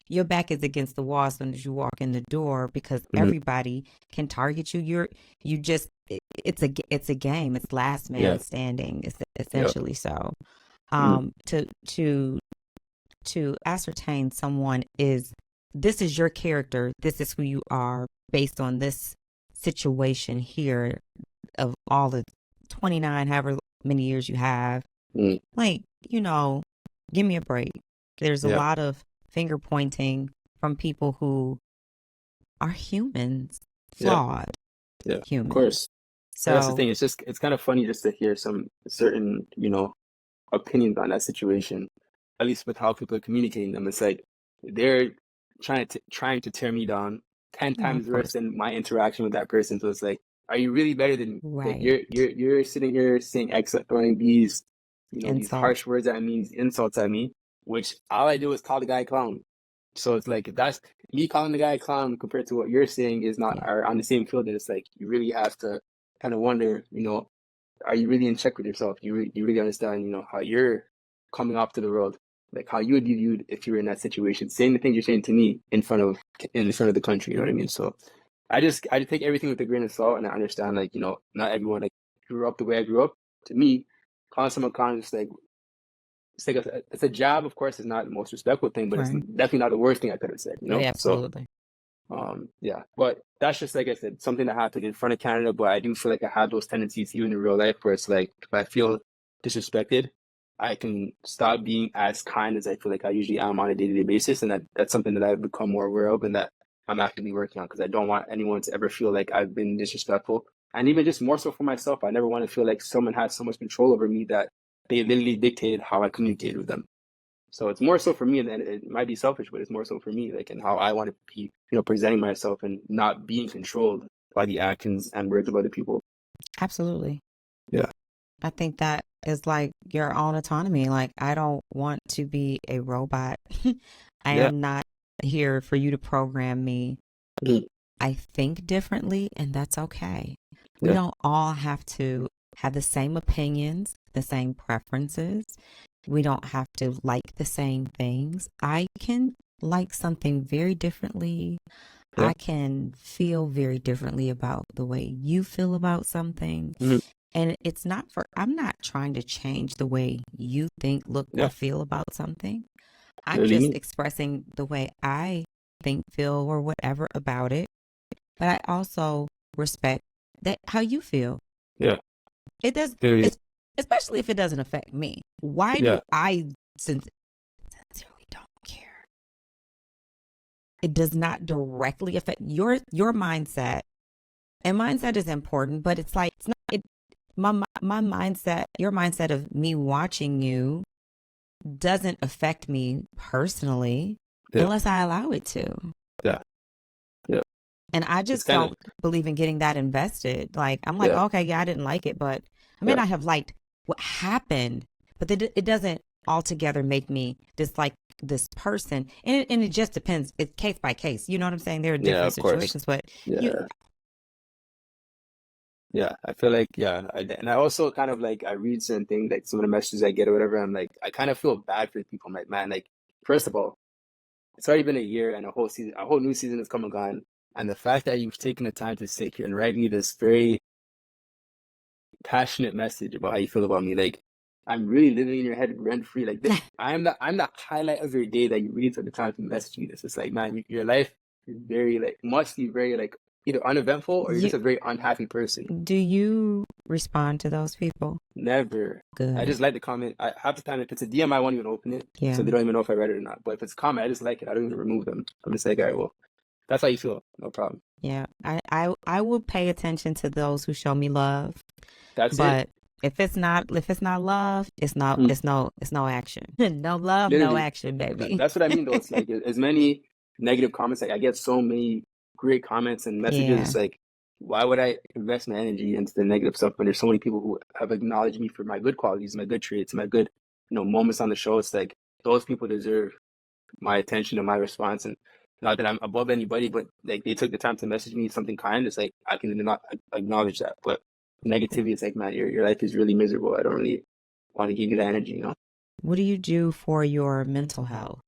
your back is against the wall as soon as you walk in the door because everybody can target you. It's a game. It's last man standing. It's essentially so. To ascertain someone this is your character. This is who you are based on this situation here of all the 29, however many years you have. Like, give me a break. There's a lot of finger pointing from people who are humans, flawed humans. Of course. So that's the thing. It's kind of funny just to hear some certain, opinions on that situation, at least with how people are communicating them. It's like they're trying to tear me down 10 times worse than my interaction with that person. So it's like, are you really better than me? Right. Like you're sitting here saying X, throwing these, these harsh words at me, these insults at me, which all I do is call the guy a clown. So it's like, that's me calling the guy a clown compared to what you're saying is not are on the same field. And it's like, you really have to kind of wonder, are you really in check with yourself? You really understand, how you're coming off to the world, like how you would be viewed if you were in that situation, saying the things you're saying to me in front of the country. You know what I mean? So I just take everything with a grain of salt, and I understand, like, not everyone like grew up the way I grew up. To me, calling someone clown is like, it's a jab. Of course, it's not the most respectful thing, but it's definitely not the worst thing I could have said. Yeah, absolutely. So, but that's just, like I said, something that happened in front of Canada. But I do feel like I have those tendencies even in real life, where it's like if I feel disrespected, I can stop being as kind as I feel like I usually am on a day-to-day basis, and that's something that I've become more aware of, and that I'm actively working on, because I don't want anyone to ever feel like I've been disrespectful, and even just more so for myself, I never want to feel like someone has so much control over me that they literally dictated how I communicated with them. So it's more so for me, and it might be selfish, but it's more so for me, like, and how I want to be, presenting myself and not being controlled by the actions and words of other people. Absolutely. Yeah. I think that is like your own autonomy. Like, I don't want to be a robot. I am not here for you to program me. I think differently, and that's okay. We don't all have to have the same opinions, the same preferences. We don't have to like the same things. I can like something very differently. Yeah. I can feel very differently about the way you feel about something. Mhm. And it's not I'm not trying to change the way you think, look, or Yeah. feel about something. I'm Really just neat. expressing the way I think, feel, or whatever about it. But I also respect that how you feel. Yeah. It does, Period. especially if it doesn't affect me. Why Yeah. do I sincerely don't care? It does not directly affect your mindset, and mindset is important. But it's like it's not. My mindset, your mindset of me watching you doesn't affect me personally Yeah. unless I allow it to. Yeah. Yeah. And I It's just kind of, don't believe in getting that invested. Like, I'm like, yeah. okay, yeah, I didn't like it, but I may Yeah. not have liked what happened, but it doesn't altogether make me dislike this person. And it just depends. It's case by case. You know what I'm saying? There are Yeah, different of course. situations, but you, Yeah. Yeah. I feel like, yeah. And I also kind of like, I read certain things, like some of the messages I get or whatever. I'm like, I kind of feel bad for people. I'm like, man, like, first of all, it's already been a year and a whole new season has come and gone. And the fact that you've taken the time to sit here and write me this very passionate message about how you feel about me, like, I'm really living in your head rent free. Like this, I'm the highlight of your day that you really took the time to message me this. It's like, man, your life is very like must be very like either uneventful or you're you just a very unhappy person. do you respond to those people? Never. I Good. just like the comment. I half the time if it's a DM, I won't even open it, Yeah. so they don't even know if I read it or not. But if it's a comment, I just like it. I don't even remove them. I'm just like, all right, well, that's how you feel. No problem. Yeah. I will pay attention to those who show me love, That's it. but if it's not love, it's not Mm. it's no action. No love, no Literally, action, baby. that's what I mean though. It's like as many negative comments. Like I get so many great comments and messages. Yeah. It's like, why would I invest my energy into the negative stuff when there's so many people who have acknowledged me for my good qualities, my good traits, my good, moments on the show? It's like those people deserve my attention and my response. And not that I'm above anybody, but like they took the time to message me something kind. It's like I can not acknowledge that. But negativity, it's like, man, your life is really miserable. I don't really want to give you that energy. What do you do for your mental health?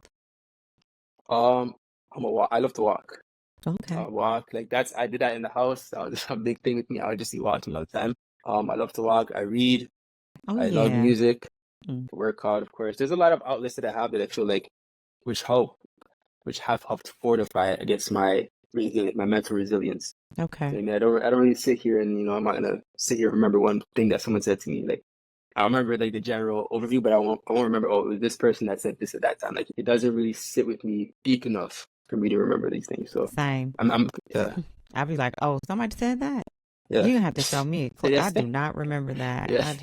Um, I love to walk. Okay. Walk like I did that in the house. That was a big thing with me. I would just be walking all the time. I love to walk. I read. Oh I love yeah. music. Mm. Work out, of course. There's a lot of outlets that I have that I feel like which have helped fortify against my mental resilience. Okay. I mean, I don't really sit here and I'm not gonna sit here and remember one thing that someone said to me. Like I remember like the general overview, but I won't remember. Oh, it was this person that said this at that time. Like it doesn't really sit with me deep enough for me to remember these things. So Same. I'm yeah. I'll be like, oh, somebody said that. Yeah. You have to show me. Yeah. I do not remember that. Yeah.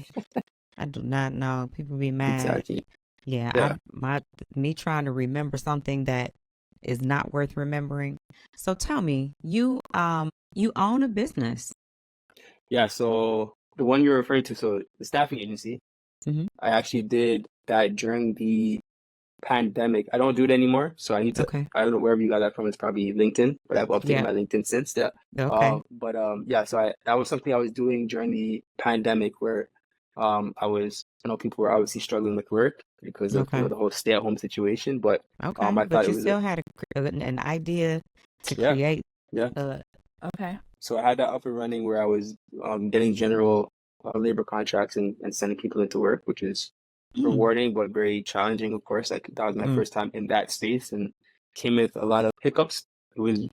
I do not know. People be mad. Exactly. Yeah. Yeah. Me trying to remember something that is not worth remembering. So tell me, you own a business. Yeah. So the one you're referring to, so the staffing agency, Mhm. I actually did that during the pandemic. I don't do it anymore, so I need to. Okay. I don't know wherever you got that from. It's probably LinkedIn, but I've updated Yeah. my LinkedIn since that. Okay. But yeah. So that was something I was doing during the pandemic, where I was. People were obviously struggling with work because of Okay. the whole stay-at-home situation. But Okay. I But thought you it was still had an idea to yeah, create. yeah. Okay. So I had that up and running where I was getting general labor contracts and sending people into work, which is rewarding but very challenging, of course. Like that was my first time in that space and came with a lot of hiccups. It was,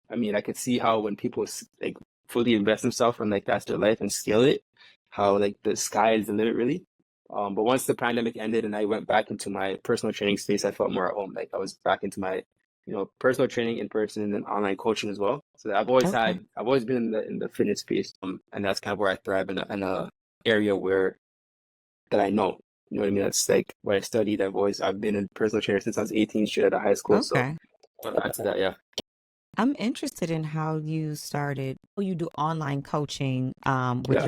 I could see how when people like fully invest themselves and like that's their life and scale it, how like the sky is the limit really. But once the pandemic ended and I went back into my personal training space, I felt more at home. Like I was back into my personal training in person and then online coaching as well. So I've always been in the fitness space, and that's kind of where I thrive in a area that I know. You know what I mean? That's like what I studied. I've been a personal trainer since I was 18, straight out of high school. Okay. So back to that, yeah. I'm interested in how you started. You do online coaching with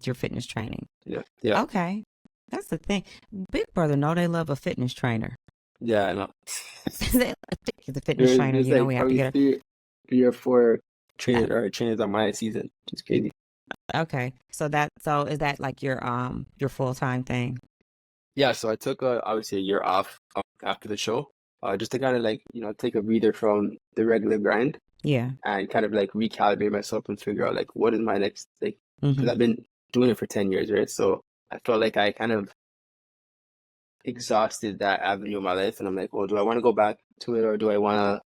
your fitness training. Yeah. Yeah. Okay. That's the thing. Big brother know they love a fitness trainer. Yeah, I know. They the fitness trainer, There's we like have to get three or four trainers on my season. It's crazy. Okay. So is that like your full-time thing? Yeah, so I took obviously a year off after the show. just to kind of like, take a breather from the regular grind Yeah. and kind of like recalibrate myself and figure out like what is my next, like, because Mm-hmm. I've been doing it for 10 years, right? So I felt like I kind of exhausted that avenue of my life, and I'm like, well, do I want to go back to it, or do I want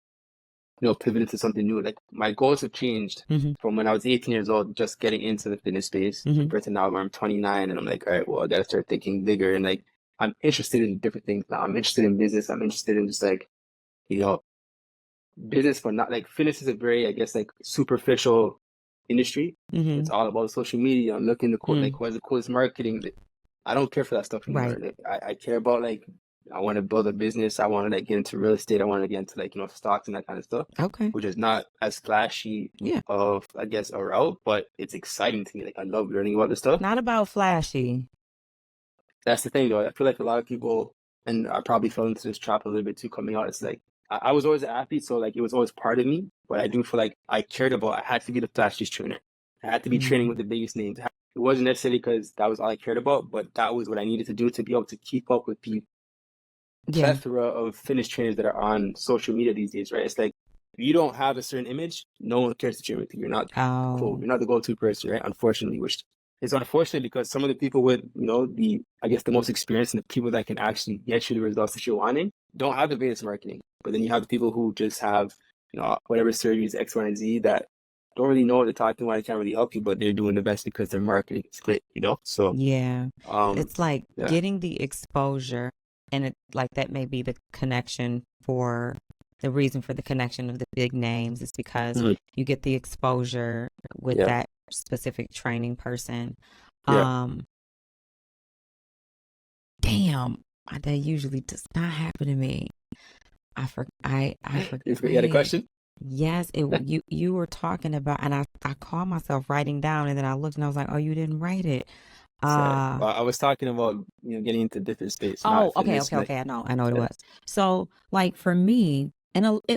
to, pivot into something new? Like my goals have changed Mm-hmm. from when I was 18 years old, just getting into the fitness space, Mm-hmm. compared to now where I'm 29, and I'm like, all right, well, I gotta start thinking bigger, and like I'm interested in different things now. I'm interested in business. I'm interested in just like, you know, business, but not like fitness is a very, I guess, like superficial industry. Mm-hmm. It's all about social media. I'm looking to Mm. like what's the coolest marketing. I don't care for that stuff anymore. Right. Like, I care about like I want to build a business. I want to like get into real estate. I want to get into like stocks and that kind of stuff, Okay. which is not as flashy Yeah. of, I guess, a route, but it's exciting to me. Like I love learning about this stuff. Not about flashy. That's the thing, though. I feel like a lot of people, and I probably fell into this trap a little bit too coming out. It's like I was always an athlete, so like it was always part of me. But I do feel like I cared about. I had to be the flashiest trainer. I had to be training Mm. with the biggest names. It wasn't necessarily because that was all I cared about, but that was what I needed to do to be able to keep up with the Yeah. plethora of fitness trainers that are on social media these days, right? It's like if you don't have a certain image, no one cares to train with you. You're not cool. Oh. You're not the go-to person, right? Unfortunately, which is unfortunate because some of the people with, the, I guess, the most experience and the people that can actually get you the results that you're wanting don't have the greatest marketing. But then you have the people who just have, whatever surgeries X, Y, and Z that don't really know what they're talking about. They can't really help you, but they're doing the best because their marketing is great. So, Yeah. It's like yeah. getting the exposure, and it like that may be the connection for the reason for the connection of the big names is because Mhm. you get the exposure with Yeah. that specific training person. Yeah. Damn, that usually does not happen to me. I forgot. You had a question? Yes, you were talking about, and I called myself writing down, and then I looked and I was like, oh, you didn't write it. Well, I was talking about, getting into different space, Oh, not okay, fitness. okay, Like, okay. I know what it yeah. was. So, like for me,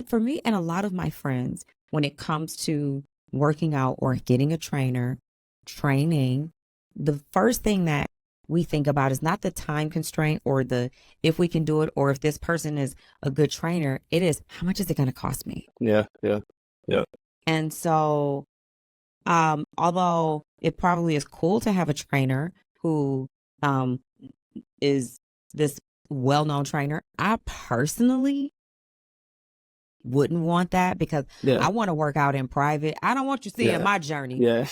for me and a lot of my friends, when it comes to working out or getting a trainer, training, the first thing that we think about is not the time constraint or the if we can do it or if this person is a good trainer. It is how much is it going to cost me? Yeah, yeah, yeah. And so, although it probably is cool to have a trainer who is this well-known trainer, I personally wouldn't want that because Yeah. I want to work out in private. I don't want you seeing Yeah. my journey. Yeah.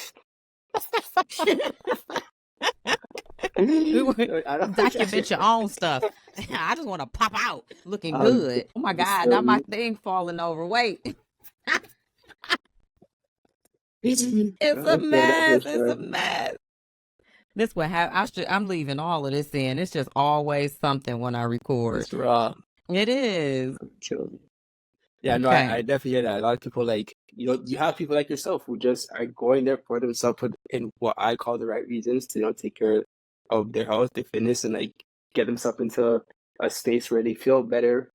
I don't Document your own stuff. I just want to pop out looking um, good. Oh my God, so now my thing falling over. Wait. It's a mess. It's a mess. This what I'm leaving all of this in. It's just always something when I record. It's raw. It is. Kill me. Yeah, no, Okay. I definitely hear that. A lot of people like, you have people like yourself who just are going there for themselves, put in what I call the right reasons to, take care of their health, their fitness, and like get themselves into a space where they feel better,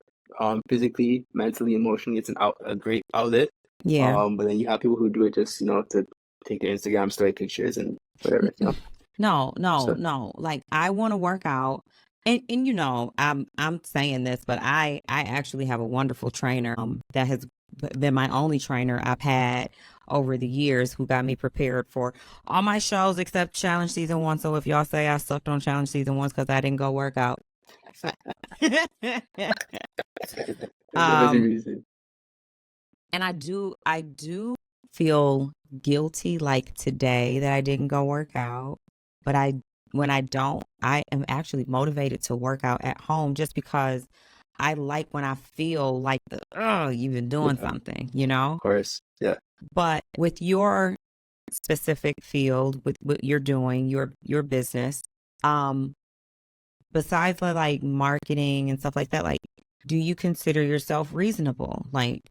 physically, mentally, emotionally. It's a great outlet. Yeah. But then you have people who do it just, to take their Instagram story pictures and whatever, No. So, Like I want to work out. And I'm saying this, but I actually have a wonderful trainer that has been my only trainer I've had over the years who got me prepared for all my shows except Challenge Season 1. So if y'all say I sucked on Challenge Season 1 because I didn't go work out. reason. And I do feel guilty like today that I didn't go work out, but when I don't, I am actually motivated to work out at home just because I like when I feel like you've been doing something, Of course. Yeah. But with your specific field, with what you're doing, your business, besides the like marketing and stuff like that, like, do you consider yourself reasonable? Like,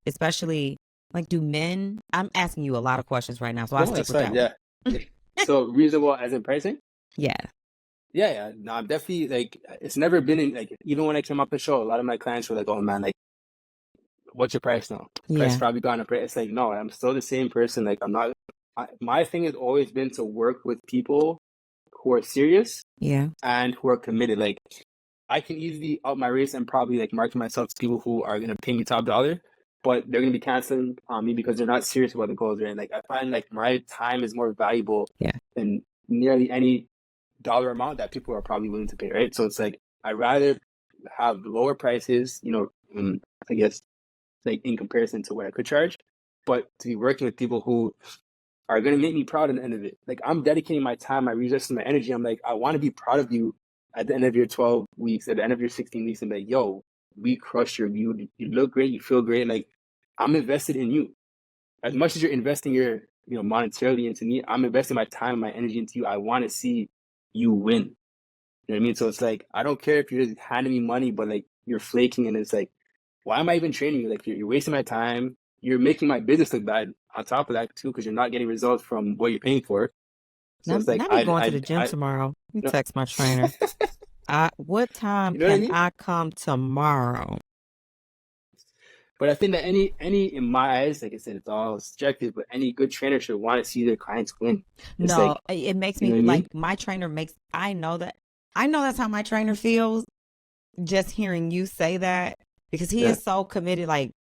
especially like, do men? I'm asking you a lot of questions right now, so I'll stick with that. Yeah. So reasonable as in pricing? Yeah. Yeah. No, I'm definitely like, it's never been in like, even when I came up the show, a lot of my clients were like, oh man, like, what's your price now? Price probably gone up. It's like, no, I'm still the same person. Like, my thing has always been to work with people who are serious Yeah. and who are committed. Like, I can easily up my rates and probably like market myself to people who are gonna pay me top dollar, but they're gonna be canceling on me because they're not serious about the goals, right? Like I find like my time is more valuable Yeah. than nearly any dollar amount that people are probably willing to pay, right? So it's like I'd rather have lower prices, I guess like in comparison to what I could charge, but to be working with people who are going to make me proud at the end of it. Like I'm dedicating my time, my resources, my energy. I'm like, I want to be proud of you at the end of your 12 weeks, at the end of your 16 weeks, and be like, yo, we crushed you look great, you feel great. Like I'm invested in you. As much as you're investing your, monetarily into me, I'm investing my time, my energy into you. I want to see you win. You know what I mean? So it's like, I don't care if you're just handing me money, but like you're flaking, and it's like, why am I even training you? Like you're wasting my time. You're making my business look bad on top of that too, because you're not getting results from what you're paying for. So it's like Not me going to the gym tomorrow. You no. text my trainer. What time You know what I can mean? I come tomorrow? But I think that any in my eyes, like I said, it's all subjective. But any good trainer should want to see their clients win. It's No, like, it makes you me know what I mean? like my trainer makes. I know that's how my trainer feels. Just hearing you say that, because he Yeah, is so committed. Like,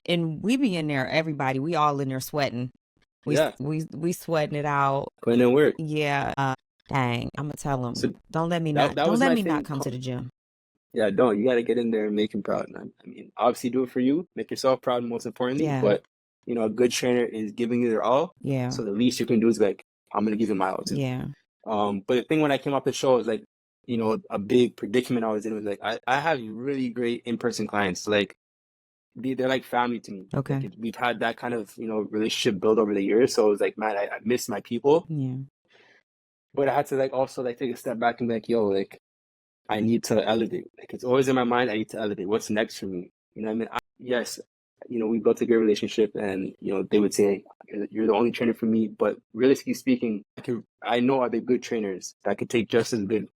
and we be in there, everybody. We all in there sweating. yeah, We sweating it out. putting in work. Yeah. Dang, I'm gonna tell him. So Don't let me that Don't was let my me not thing. come to the gym. Yeah, don't. You got to get in there and make him proud, man. I mean, obviously do it for you, make yourself proud most importantly, Yeah. but a good trainer is giving you their all. Yeah. So the least you can do is like, I'm gonna give you my all too. Yeah. But the thing when I came off the show is like, a big predicament I was in was like, I have really great in-person clients. Like they're like family to me. Okay. Like we've had that kind of, relationship build over the years. So it was like, man, I miss my people, Yeah. but I had to like also like take a step back and be like, yo, like I need to elevate. Like it's always in my mind. I need to elevate. What's next for me? You know what I mean? Yes, we built a great relationship, and they would say you're the only trainer for me. But realistically speaking, I know other good trainers that could take just as good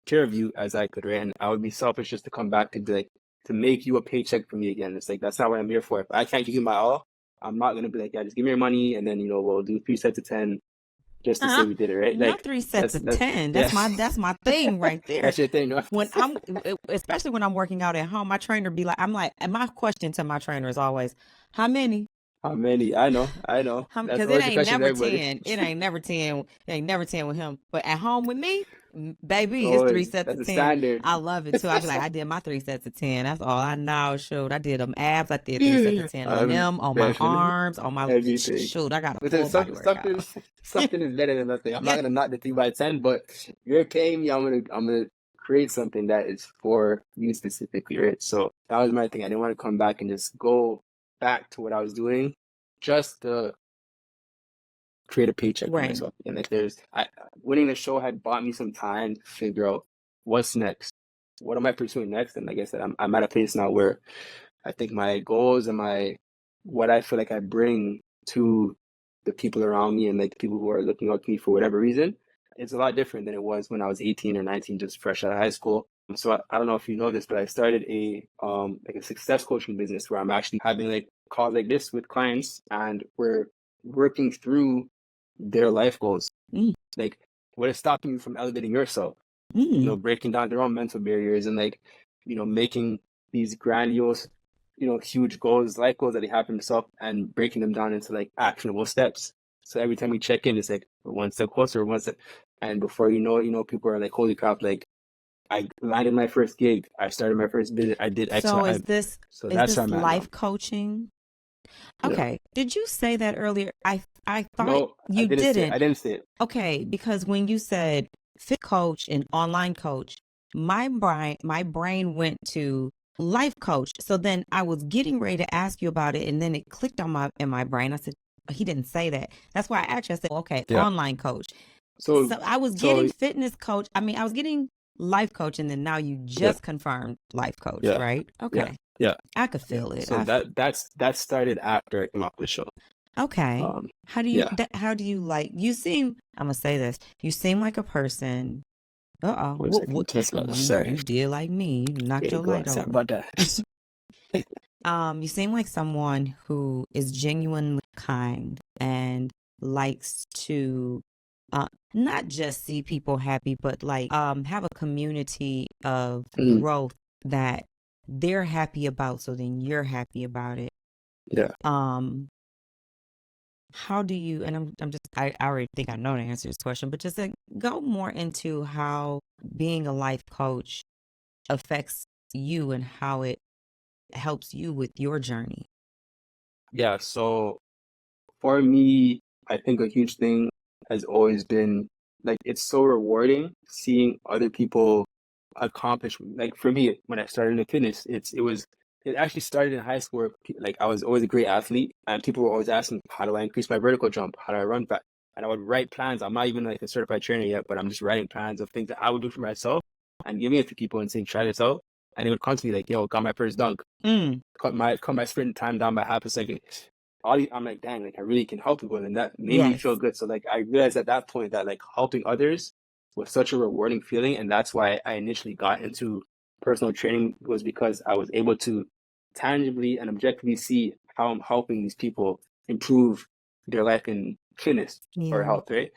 care of you as I could, right? And I would be selfish just to come back and be like to make you a paycheck for me again. It's like that's not what I'm here for. If I can't give you my all, I'm not gonna be like, yeah, just give me your money, and then we'll do 3 sets of 10 just to say we did it, right? Not Like 3 sets of that's 10. yeah. That's my thing right there. That's your thing, no? Especially when I'm working out at home, my trainer be like, and my question to my trainer is always, how many? How many? I know. That's Because always the question with everybody. 10. It ain't never 10. It ain't never 10 with him. But at home with me, baby, it's Always. 3 sets That's of the 10. standard. I love it too. I be like, I did my 3 sets of 10. That's all I know. Shoot, I did them abs. I did 3 sets of 10 on them, on my arms, on my everything. shoot. I got a But full body workout. something is better than nothing. I'm not gonna knock the 3 by 10, but you're paying me. I'm gonna create something that is for you specifically, right? So that was my thing. I didn't want to come back and just go back to what I was doing, just to create a paycheck for Right. myself. And like winning the show had bought me some time to figure out what's next. What am I pursuing next? And like I said, I'm at a place now where I think my goals and what I feel like I bring to the people around me and like the people who are looking up to me for whatever reason, it's a lot different than it was when I was 18 or 19, just fresh out of high school. So I don't know if you know this, but I started a success coaching business where I'm actually having like calls like this with clients, and we're working through their life goals. Like what is stopping you from elevating yourself? Breaking down their own mental barriers and like, making these grandiose, huge goals, life goals that they have for themselves, and breaking them down into like actionable steps. So every time we check in, it's like we're one step closer, one step. And before you know it, people are like, holy crap, like I landed my first gig. I started my first business. I did X. So is this that's where I'm at life now. coaching? Yeah. Okay. Did you say that earlier? I thought No, you didn't. I didn't say it. Okay, because when you said fit coach and online coach, my brain went to life coach. So then I was getting ready to ask you about it, and then it clicked in my brain. I said, he didn't say that. That's why I actually said, okay, online coach. So I was getting fitness coach. I mean, I was getting life coach, and then now you just confirmed life coach, right? Okay. Yeah. I could feel it. So that started after I came off the show. Okay. How do you like, you seem, I'm gonna say this, you seem like a person. What Sorry. you did like me. You knocked your light over. About that. You seem like someone who is genuinely kind and likes to not just see people happy, but like have a community of Mm, growth that they're happy about, so then you're happy about it. yeah. Um, how do you, and I'm just, I already think I know the answer to this question, but just like, go more into how being a life coach affects you and how it helps you with your journey. Yeah. So for me, I think a huge thing has always been like it's so rewarding seeing other people accomplish. Like for me, when I started in fitness, it actually started in high school. Where, like I was always a great athlete, and people were always asking, "How do I increase my vertical jump? How do I run fast?" And I would write plans. I'm not even like a certified trainer yet, but I'm just writing plans of things that I would do for myself and giving it to people and saying, "Try this out." And they would constantly like, "Yo, got my first dunk. Mm, Cut my sprint time down by half a second." I'm like, dang, like I really can help people, and that made me feel yes. good. So like I realized at that point that like helping others was such a rewarding feeling, and that's why I initially got into personal training was because I was able to tangibly and objectively see how I'm helping these people improve their life in fitness or Yeah. health, right?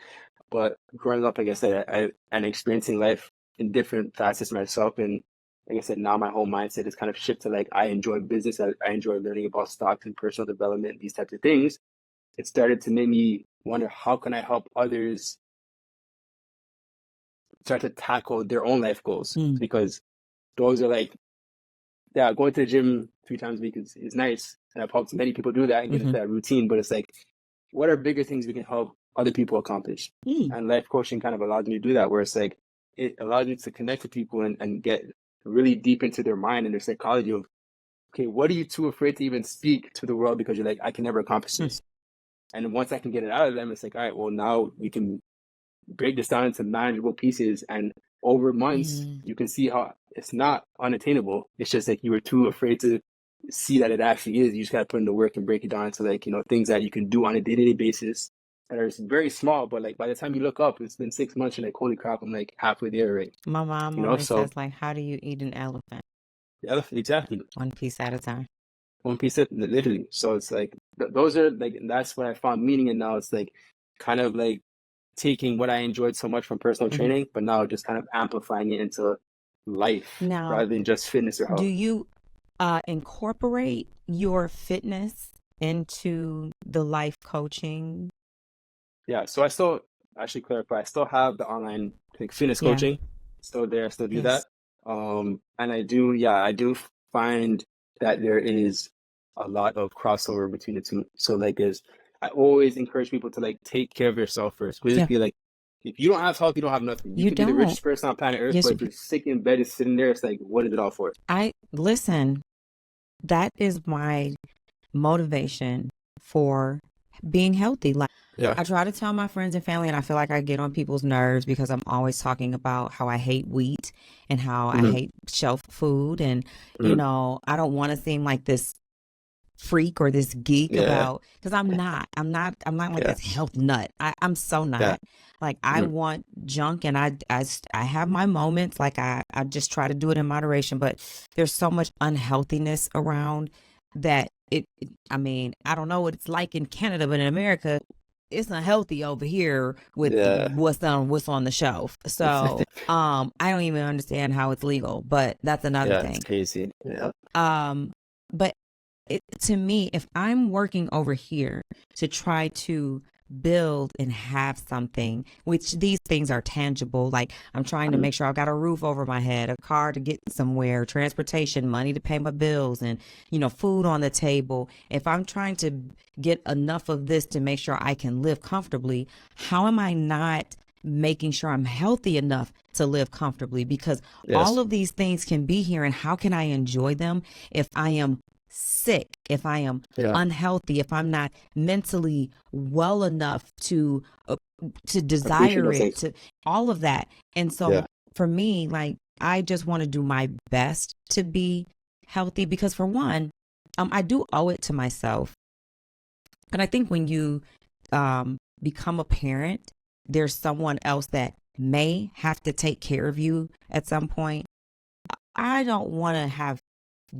But growing up, like I said, and experiencing life in different facets myself, and like I said, now my whole mindset is kind of shifted to like I enjoy business, I enjoy learning about stocks and personal development, these types of things. It started to make me wonder how can I help others start to tackle their own life goals, Mm, because those are like, yeah, going to the gym 3 times a week is nice, and I've helped many people do that and get into mm-hmm. that routine. But it's like, what are bigger things we can help other people accomplish? Mm, And life coaching kind of allows me to do that, where it's like it allows me to connect with people and get really deep into their mind and their psychology of, okay, what are you too afraid to even speak to the world because you're like, I can never accomplish mm, this. And once I can get it out of them, it's like, all right, well, now we can break this down into manageable pieces. And over months, mm. you can see how it's not unattainable. It's just like you were too afraid to see that it actually is. You just got to put in the work and break it down into like, things that you can do on a day-to-day basis that are very small. But like by the time you look up, it's been 6 months and like, holy crap, I'm like halfway there, right? My mom always So says, like, how do you eat an elephant? yeah, exactly. One piece at a time. One piece of literally. So it's like those are like that's what I found meaning in now. It's like kind of like taking what I enjoyed so much from personal Hmm. training, but now just kind of amplifying it into life Now, rather than just fitness or do health. you incorporate your fitness into the life coaching? Yeah. So I still actually clarify, I still have the online like fitness Yeah. coaching still there, I still do that. Yes. And I do find that there is a lot of crossover between the two. So like is I always encourage people to like take care of yourself first. We just Yeah. be like, if you don't have health, you don't have nothing. You You could be the don't. richest person on planet Earth, Yes. but if you're sick in bed and sitting there, it's like, what is it all for? I listen. That is my motivation for being healthy. Like, Yeah. I try to tell my friends and family, and I feel like I get on people's nerves because I'm always talking about how I hate wheat and how I Mm-hmm. hate shelf food. And, Mm-hmm. I don't want to seem like this freak or this geek Yeah. about, because I'm not like Yeah. this health nut. I'm so Yeah. not. Like, I Mm-hmm. want junk, and I have my moments. Like, I just try to do it in moderation, but there's so much unhealthiness around that I mean, I don't know what it's like in Canada, but in America, it's unhealthy over here with Yeah. what's on the shelf. So, I don't even understand how it's legal, but that's another Yeah, it's thing. crazy. Yeah. But to me, if I'm working over here to try to build and have something, which these things are tangible, like I'm trying to Mm-hmm. make sure I've got a roof over my head, a car to get somewhere, transportation, money to pay my bills, and, food on the table. If I'm trying to get enough of this to make sure I can live comfortably, how am I not making sure I'm healthy enough to live comfortably? Because all Yes. of these things can be here, and how can I enjoy them if I am sick, if I am Yeah. unhealthy, if I'm not mentally well enough to Appreciate desire those it, things. to all of that. And Yeah. so for me, like, I just want to do my best to be healthy because, for one, I do owe it to myself. And I think when you become a parent, there's someone else that may have to take care of you at some point. I don't want to have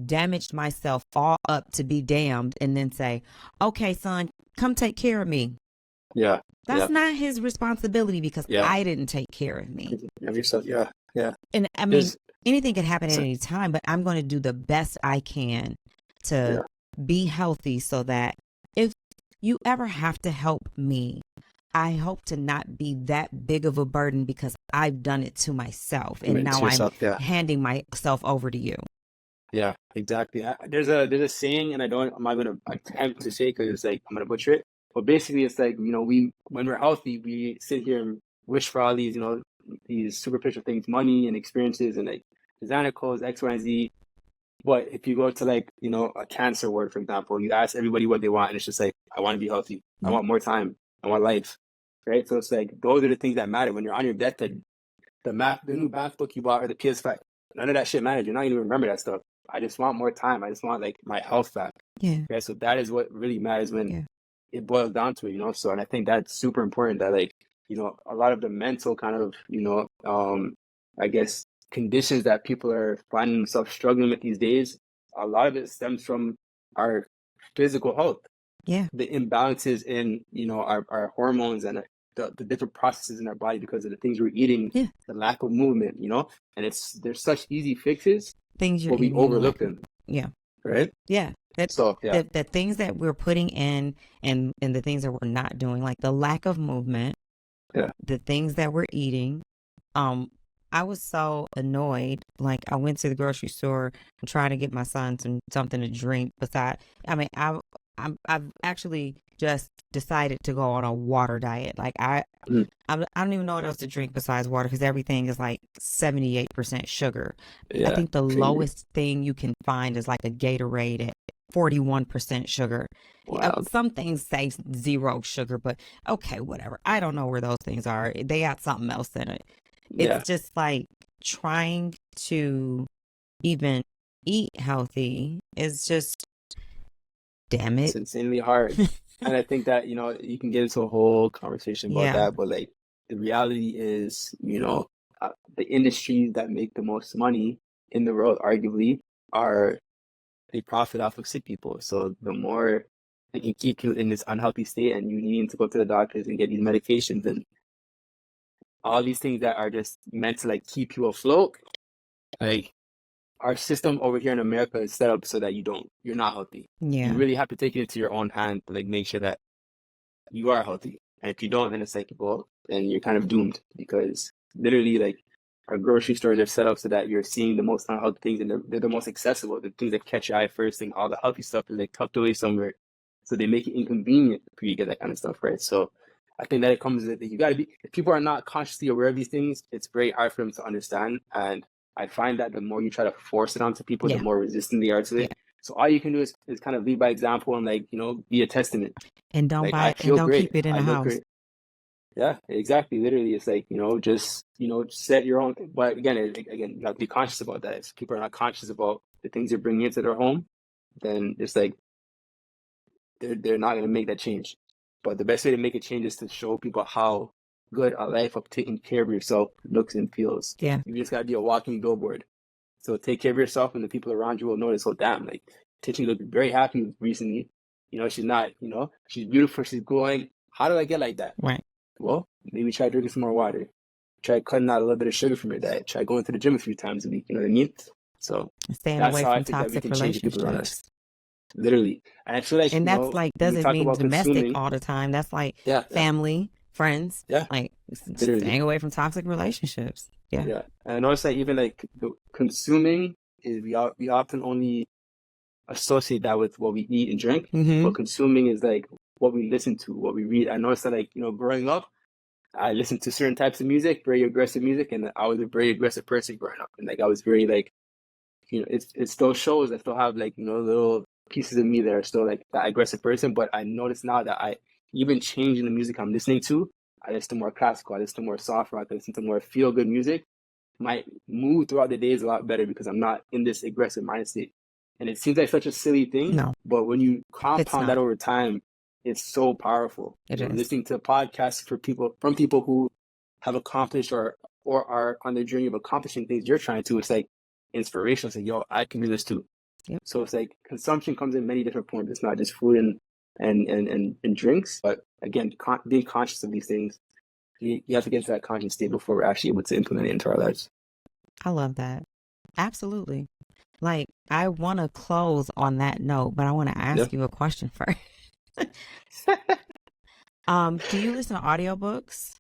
damaged myself all up to be damned and then say, okay, son, come take care of me. Yeah. Yeah. That's not his responsibility because Yeah. I didn't take care of me. Of yourself. Yeah. Yeah. And I mean, There's, anything can happen at so, any time, but I'm going to do the best I can to be healthy so that if you ever have to help me, I hope to not be that big of a burden because I've done it to myself and now yourself, I'm yeah. handing myself over to you. Yeah, exactly. There's a saying, and I'm not gonna attempt to say because it's like I'm gonna butcher it. But basically, it's like, you know, when we're healthy, we sit here and wish for all these, you know, these superficial things, money and experiences, and like designer clothes, X, Y, and Z. But if you go to, like, you know, a cancer ward, for example, you ask everybody what they want, and it's just like, I want to be healthy. I want more time. I want life. Right? So it's like those are the things that matter when you're on your deathbed. The new math book you bought or the PS5, none of that shit matters. You're not even remember that stuff. I just want more time. I just want, like, my health back. Yeah. Okay, so that is what really matters when it boils down to it, you know. So, and I think that's super important that, like, you know, a lot of the mental kind of, you know, I guess conditions that people are finding themselves struggling with these days, a lot of it stems from our physical health. Yeah. The imbalances in, you know, our hormones and the different processes in our body because of the things we're eating, the lack of movement, you know, and there's such easy fixes, things you're but we eating, overlook them. Yeah. Right. Yeah. The things that we're putting in and the things that we're not doing, like the lack of movement, the things that we're eating. I was so annoyed. Like, I went to the grocery store and tried to get my son something to drink. I've actually just decided to go on a water diet. Like, I don't even know what else to drink besides water because everything is like 78% sugar. I think the lowest thing you can find is like a Gatorade at 41% sugar. Wow. Some things say 0 sugar, but okay, whatever. I don't know where those things are. They got something else in it. It's just like trying to even eat healthy is just, damn it. It's insanely hard. And I think that, you know, you can get into a whole conversation about that, but like the reality is, you know, the industries that make the most money in the world, arguably, they profit off of sick people. So the more they can keep you in this unhealthy state and you need to go to the doctors and get these medications and all these things that are just meant to, like, keep you afloat, like, our system over here in America is set up so that you're not healthy. You really have to take it into your own hand to, like, make sure that you are healthy. And if you don't, then it's like, well, then you're kind of doomed because literally, like, our grocery stores are set up so that you're seeing the most unhealthy things and they're the most accessible, the things that catch your eye first, and all the healthy stuff is, like, tucked away somewhere. So they make it inconvenient for you to get that kind of stuff, right? So I think that it comes that you got to be, if people are not consciously aware of these things, it's very hard for them to understand. And I find that the more you try to force it onto people, the more resistant they are to it. So all you can do is kind of lead by example and, like, you know, be a testament. And don't like, buy it and don't keep it in the house. Great. Yeah, exactly. Literally, it's like, you know, just, you know, set your own. But again, you have to be conscious about that. If people are not conscious about the things they're bringing into their home, then it's like they're not going to make that change. But the best way to make a change is to show people how good a life of taking care of yourself looks and feels. Yeah. You just got to be a walking billboard. So take care of yourself and the people around you will notice, oh, damn, like, Tiffany looked very happy recently. You know, she's not, you know, she's beautiful, she's glowing. How did I get like that? Right. Well, maybe try drinking some more water. Try cutting out a little bit of sugar from your diet. Try going to the gym a few times a week. You know what I mean? So staying away from toxic relationships. Literally. And I feel like, and that's like, doesn't mean domestic all the time. That's like family, friends. Yeah. Like staying away from toxic relationships. Yeah. Yeah. And I noticed that even like the consuming is we often only associate that with what we eat and drink. But consuming is like what we listen to, what we read. I noticed that, like, you know, growing up, I listened to certain types of music, very aggressive music, and I was a very aggressive person growing up. And like I was very, like, you know, it still shows. I still have, like, you know, little pieces of me that are still like that aggressive person. But I notice now that I even changing the music I'm listening to. I listen to more classical, I listen to more soft rock, I listen to more feel good music. My mood throughout the day is a lot better because I'm not in this aggressive mind state. And it seems like such a silly thing, but when you compound that over time, it's so powerful. It is. Listening to podcasts from people who have accomplished or are on their journey of accomplishing things you're trying to, it's like inspirational. It's like, yo, I can do this too. Yep. So it's like consumption comes in many different forms. It's not just food and and drinks. But again, being conscious of these things, you have to get into that conscious state before we're actually able to implement it into our lives. I love that. Absolutely. Like, I want to close on that note, but I want to ask you a question first. Do you listen to audiobooks?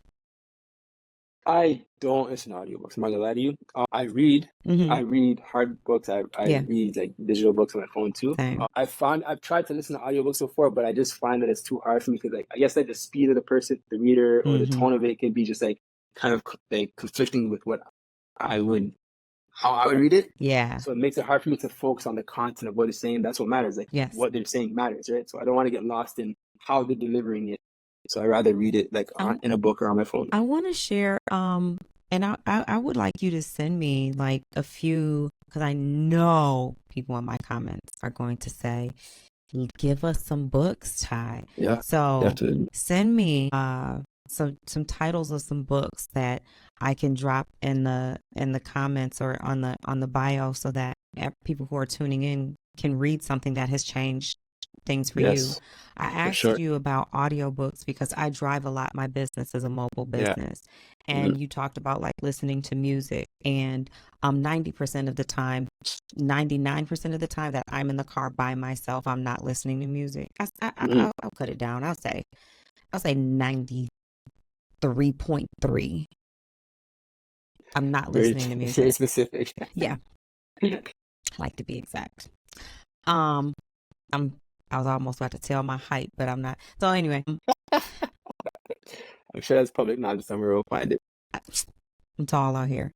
I don't listen to audiobooks. I'm not gonna lie to you. I read. Mm-hmm. I read hard books. I read like digital books on my phone too. Same. I've tried to listen to audiobooks before, but I just find that it's too hard for me because, like, I guess like the speed of the person, the reader, or the tone of it can be just like kind of like conflicting with how I would read it. Yeah. So it makes it hard for me to focus on the content of what it's saying. That's what matters. Like, what they're saying matters, right? So I don't want to get lost in how they're delivering it. So I'd rather read it like in a book or on my phone. I want to share, and I would like you to send me like a few, because I know people in my comments are going to say, give us some books, Ty. Yeah. So definitely. Send me some titles of some books that I can drop in the comments or on the bio, so that people who are tuning in can read something that has changed things for you. I asked you about audiobooks because I drive a lot. My business is a mobile business. And you talked about like listening to music, and 90% of the time, 99% of the time that I'm in the car by myself, I'm not listening to music. I'll cut it down. I'll say 93.3. I'm not listening to music. Very specific. Yeah. I like to be exact. I was almost about to tell my height, but I'm not. So anyway. I'm sure that's public knowledge somewhere. We'll find it. I'm tall out here.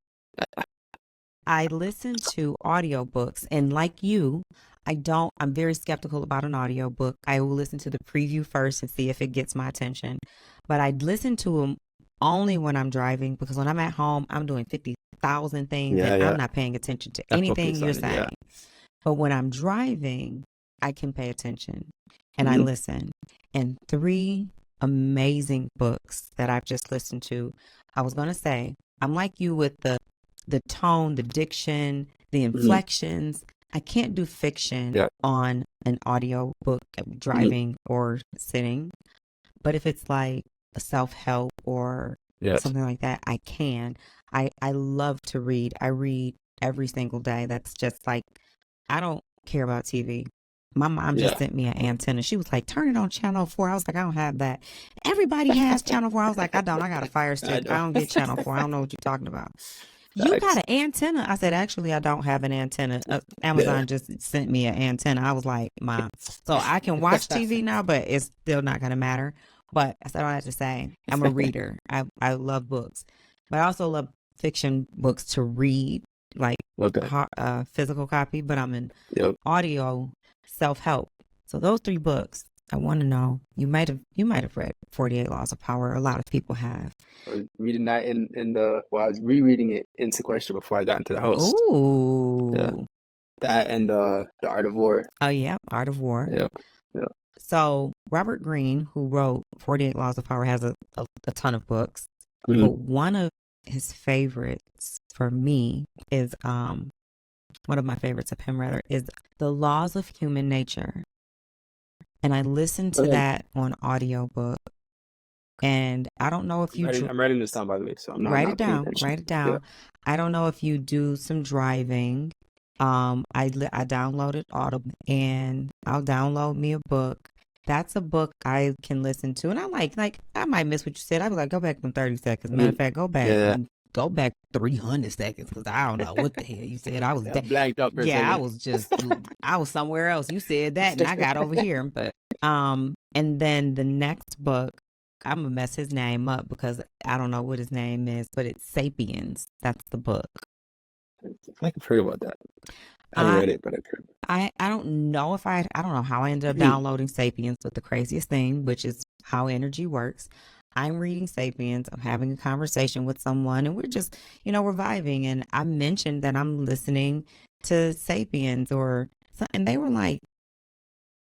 I listen to audiobooks, and like you, I'm very skeptical about an audiobook. I will listen to the preview first and see if it gets my attention. But I listen to them only when I'm driving, because when I'm at home, I'm doing 50,000 things and I'm not paying attention to anything you're saying. But when I'm driving, I can pay attention and I listen. And 3 amazing books that I've just listened to. I was going to say, I'm like you with the tone, the diction, the inflections. I can't do fiction on an audio book driving or sitting. But if it's like a self-help or something like that, I can. I love to read. I read every single day. That's just like, I don't care about TV. My mom just sent me an antenna. She was like, turn it on channel 4. I was like, I don't have that. Everybody has channel 4. I was like, I don't. I got a Fire Stick. I don't get channel 4. I don't know what you're talking about. You got an antenna? I said, actually, I don't have an antenna. Amazon just sent me an antenna. I was like, Mom. So I can watch TV now, but it's still not going to matter. But I said, I don't have to say, I'm a reader. I love books. But I also love fiction books to read, like physical copy. But I'm in audio self-help. So those 3 books, I want to know, you might have read 48 Laws of Power. A lot of people have. I was reading that I was rereading it in sequester before I got into the house. Ooh. Yeah. That and the Art of War. Oh yeah, Art of War. Yeah. So Robert Greene, who wrote 48 Laws of Power, has a ton of books. But one of his favorites for me is one of my favorites of him rather is The Laws of Human Nature. And I listened to that on audiobook. And I don't know if I'm writing this down, by the way, so I'm not write it down. Yeah. I don't know if you do some driving. I downloaded Audible, and I'll download me a book. That's a book I can listen to, and I like I might miss what you said. I was like, go back from 30 seconds. Matter of fact, go back. Go back 300 seconds, because I don't know what the hell you said. I was blanked up. I was somewhere else. You said that, and I got over here. But and then the next book, I'm gonna mess his name up because I don't know what his name is, but it's Sapiens. That's the book. I think I've heard about that. I haven't read it, but I've heard. I don't know if I don't know how I ended up downloading Sapiens, but the craziest thing, which is how energy works. I'm reading Sapiens. I'm having a conversation with someone, and we're just, we're vibing. And I mentioned that I'm listening to Sapiens, and they were like,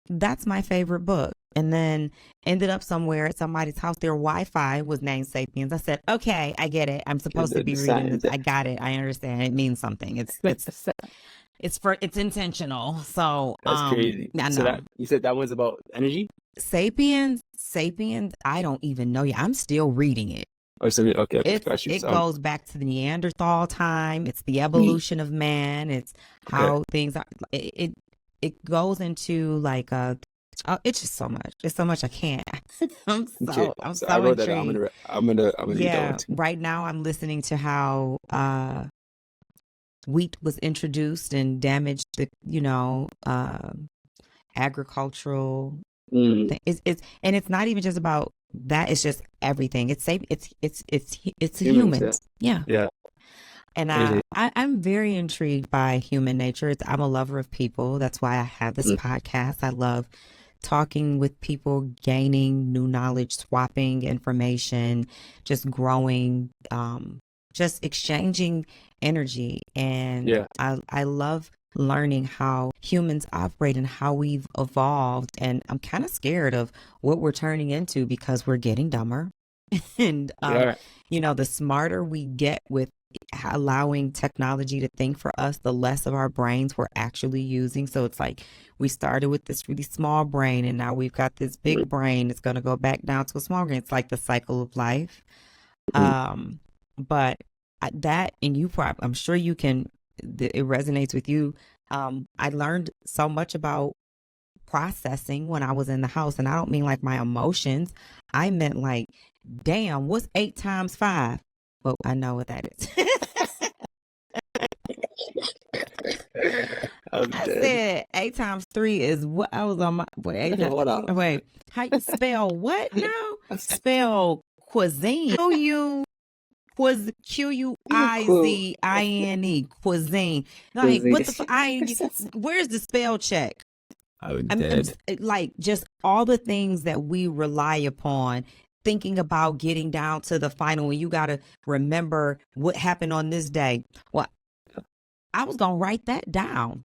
that's my favorite book. And then ended up somewhere at somebody's house. Their Wi-Fi was named Sapiens. I said, okay, I get it. I'm supposed to be reading this. I got it. I understand. It means something. It's intentional. So that's crazy. I know. So you said that one's about energy? Sapiens, I don't even know yet. I'm still reading it. Or something? Okay, got you. It So, goes back to the Neanderthal time. It's the mm, evolution of man. It's okay. how things are. It goes into like it's just so much. It's so much I can't. Okay. I'm So I so wrote that down. intrigued. I'm gonna read that one Yeah, too. right now I'm listening to how wheat was introduced and damaged the agricultural Mm, thing. It's and it's not even just about that. It's just everything. It's safe. It's humans, yeah. humans. Yeah. Yeah. And Crazy. I'm very intrigued by human nature. I'm a lover of people. That's why I have this Mm, podcast. I love talking with people, gaining new knowledge, swapping information, just growing, just exchanging energy. And yeah. I love learning how humans operate and how we've evolved. And I'm kind of scared of what we're turning into because we're getting dumber. And Yeah. the smarter we get with allowing technology to think for us, the less of our brains we're actually using. So it's like we started with this really small brain and now we've got this Mm, big brain. It's going to go back down to a small brain. It's like the cycle of life. mm, Um, but that, and you probably, I'm sure you can, it resonates with you. I learned so much about processing when I was in the house. And I don't mean like my emotions. I meant like, damn, what's 8 times 5? Well, I know what that is. I'm I dead. said 8 times 3 is what I was on my wait, Hold on. wait. How you spell what now? Spell cuisine. Cool. Quizine. Cuisine. Like what the Crazy. fuck? Where's the spell check? I'm I'm dead. like just all the things that we rely upon, thinking about getting down to the final when you got to remember what happened on this day. Well, I was going to write that down.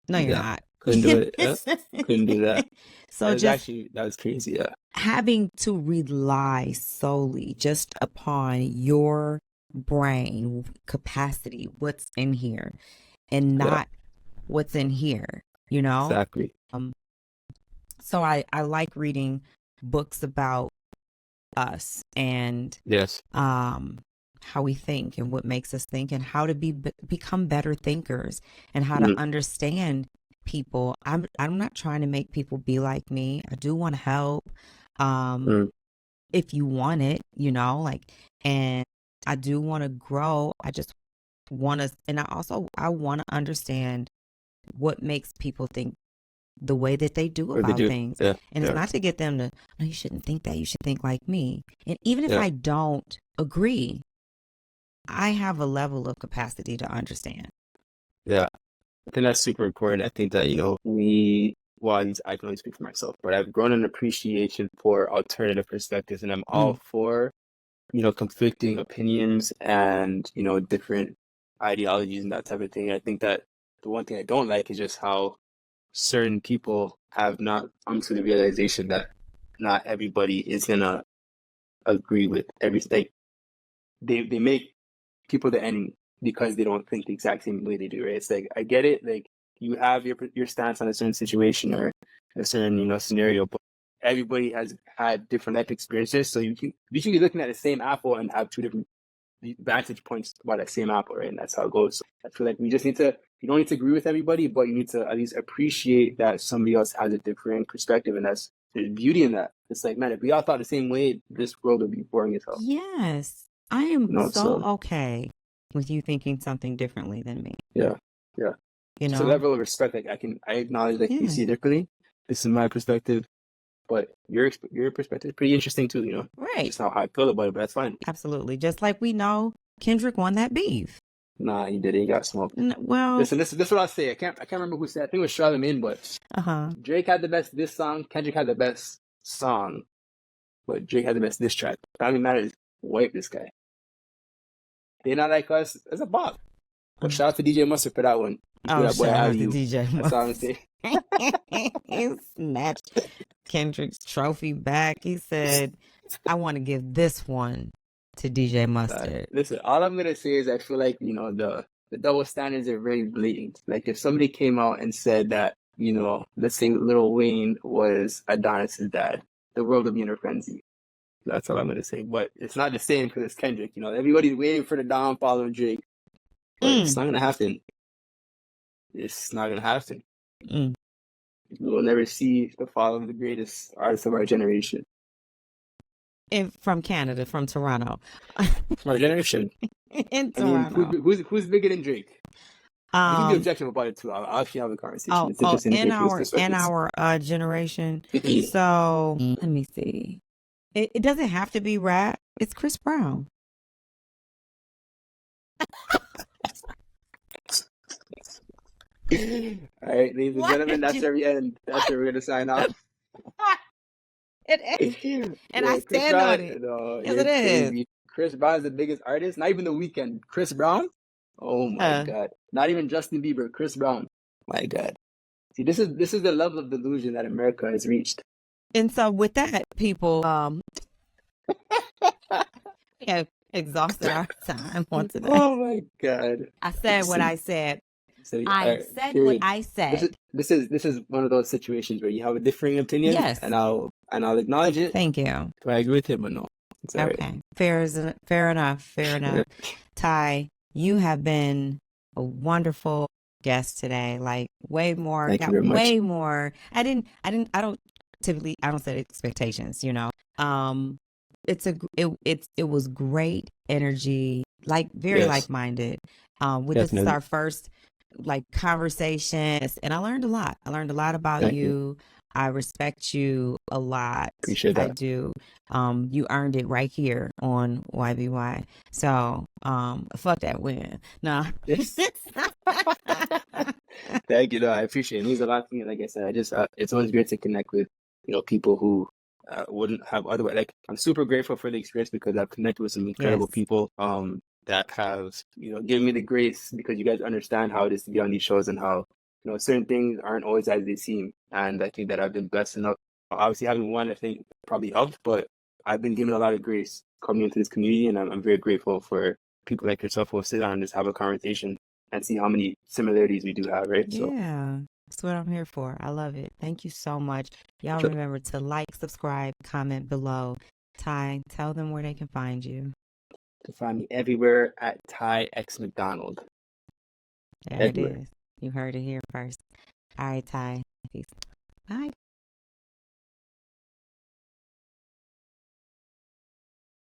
No, you're Yeah. not. Couldn't do it. Yeah. Couldn't do that. So just That was crazy. Yeah. having to rely solely just upon your brain capacity, what's in here, and Yeah. not what's in here, you know? Exactly. Um, so I like reading books about us and Yes. how we think and what makes us think and how to become better thinkers and how to Mm, understand people. I'm not trying to make people be like me. I do want to help. Um, mm, if you want it, like, and I do want to grow. I just want to, and I want to understand what makes people think the way that they do or they about do. things. Yeah. And it's Yeah. not to get them to, no, you shouldn't think that. You should think like me. And even if Yeah. I don't agree, I have a level of capacity to understand. Yeah. I think that's super important. I think that, I can only speak for myself, but I've grown an appreciation for alternative perspectives, and I'm all Mm. for, conflicting opinions and, different ideologies and that type of thing. I think that the one thing I don't like is just how certain people have not come to the realization that not everybody is gonna agree with everything. They make people the enemy because they don't think the exact same way they do, right? It's like I get it, like you have your stance on a certain situation or a certain scenario, but everybody has had different life experiences, so you should be looking at the same apple and have two different vantage points about that same apple, right? And that's how it goes. So I feel like we just you don't need to agree with everybody, but you need to at least appreciate that somebody else has a different perspective, and there's beauty in that. It's like, man, if we all thought the same way, this world would be boring as hell. Yes, I am so So okay with you thinking something differently than me. yeah, yeah. You Just a know? level of respect. Like I acknowledge that you Yeah, see it differently. This is my perspective, but your perspective is pretty interesting too. right. Just not how I feel about it, but that's fine. Absolutely. Just like we know Kendrick won that beef. Nah, he did. He got smoked. Well, Listen, this is what I'll say. I can't remember who said. I think it was Charlamagne, but uh-huh. Drake had the best diss song. Kendrick had the best song, but Drake had the best diss track. Family Matters wipe this guy. They not like us. It's a bop. But shout out to DJ Mustard for that one. He threw Oh, that boy shout out out of to you. DJ That's all I'm Mustard. saying. He snatched Kendrick's trophy back. He said, I want to give this one to DJ Mustard. Listen, all I'm gonna say is I feel like the double standards are very blatant. Like if somebody came out and said that you know, let's say Lil Wayne was Adonis's dad, the world would be in a frenzy. That's all I'm gonna say. But it's not the same because it's Kendrick. You know, everybody's waiting for the downfall of Drake, but it's Mm, not gonna happen. It's not gonna happen. mm. We will never see the fall of the greatest artist of our generation. From Canada, from Toronto. Our generation. In I mean, Toronto. who's bigger than Drake? You can be Um, objective about it too. I'll actually have a conversation. oh, It's oh, interesting to hear people's in perspectives. our generation. So let me see. It doesn't have to be rap. It's Chris Brown. All right, ladies and What gentlemen, did that's you? where we end. That's where we're gonna sign off. It is, and I Yo, Chris stand on Brown, it. no, Yes, you're it is. crazy. Chris Brown is the biggest artist. Not even The Weeknd. Chris Brown. Oh my Uh, God. Not even Justin Bieber. Chris Brown. My God. See, this is the level of delusion that America has reached. and so with that, people, we have exhausted our time on today. Oh my God. I said what Listen, I said. so, all I right, said what period. I said. This is one of those situations where you have a differing opinion, Yes. and I'll acknowledge it. Thank you. Do I agree with it? But no, it's all right. Okay. Fair enough. Fair enough. Ty, you have been a wonderful guest today. Like way more, Thank you got very much. way more. I don't set expectations, you know. It was great energy, like very Yes, like-minded. This is definitely. our first like conversation, and I learned a lot. I learned a lot about Thank you. you. I respect you a lot. Appreciate I that. do. You earned it right here on YBY. So, fuck that win. No. Yes. Thank you. No, I appreciate it. It means a lot to me. Like I said, it's always great to connect with, you know, people who wouldn't have otherwise. Like, I'm super grateful for the experience because I've connected with some incredible Yes. people that have, you know, given me the grace because you guys understand how it is to be on these shows and how, you know, certain things aren't always as they seem. And I think that I've been blessed enough. Obviously, having one, I think probably helped, but I've been given a lot of grace coming into this community, and I'm very grateful for people like yourself who will sit down and just have a conversation and see how many similarities we do have, right? So, Yeah. That's what I'm here for. I love it. Thank you so much. Y'all sure. remember to like, subscribe, comment below. Ty, tell them where they can find you. To find me everywhere at Ty X McDonald. There Everywhere. it is. You heard it here first. All right, Ty. Peace. Bye.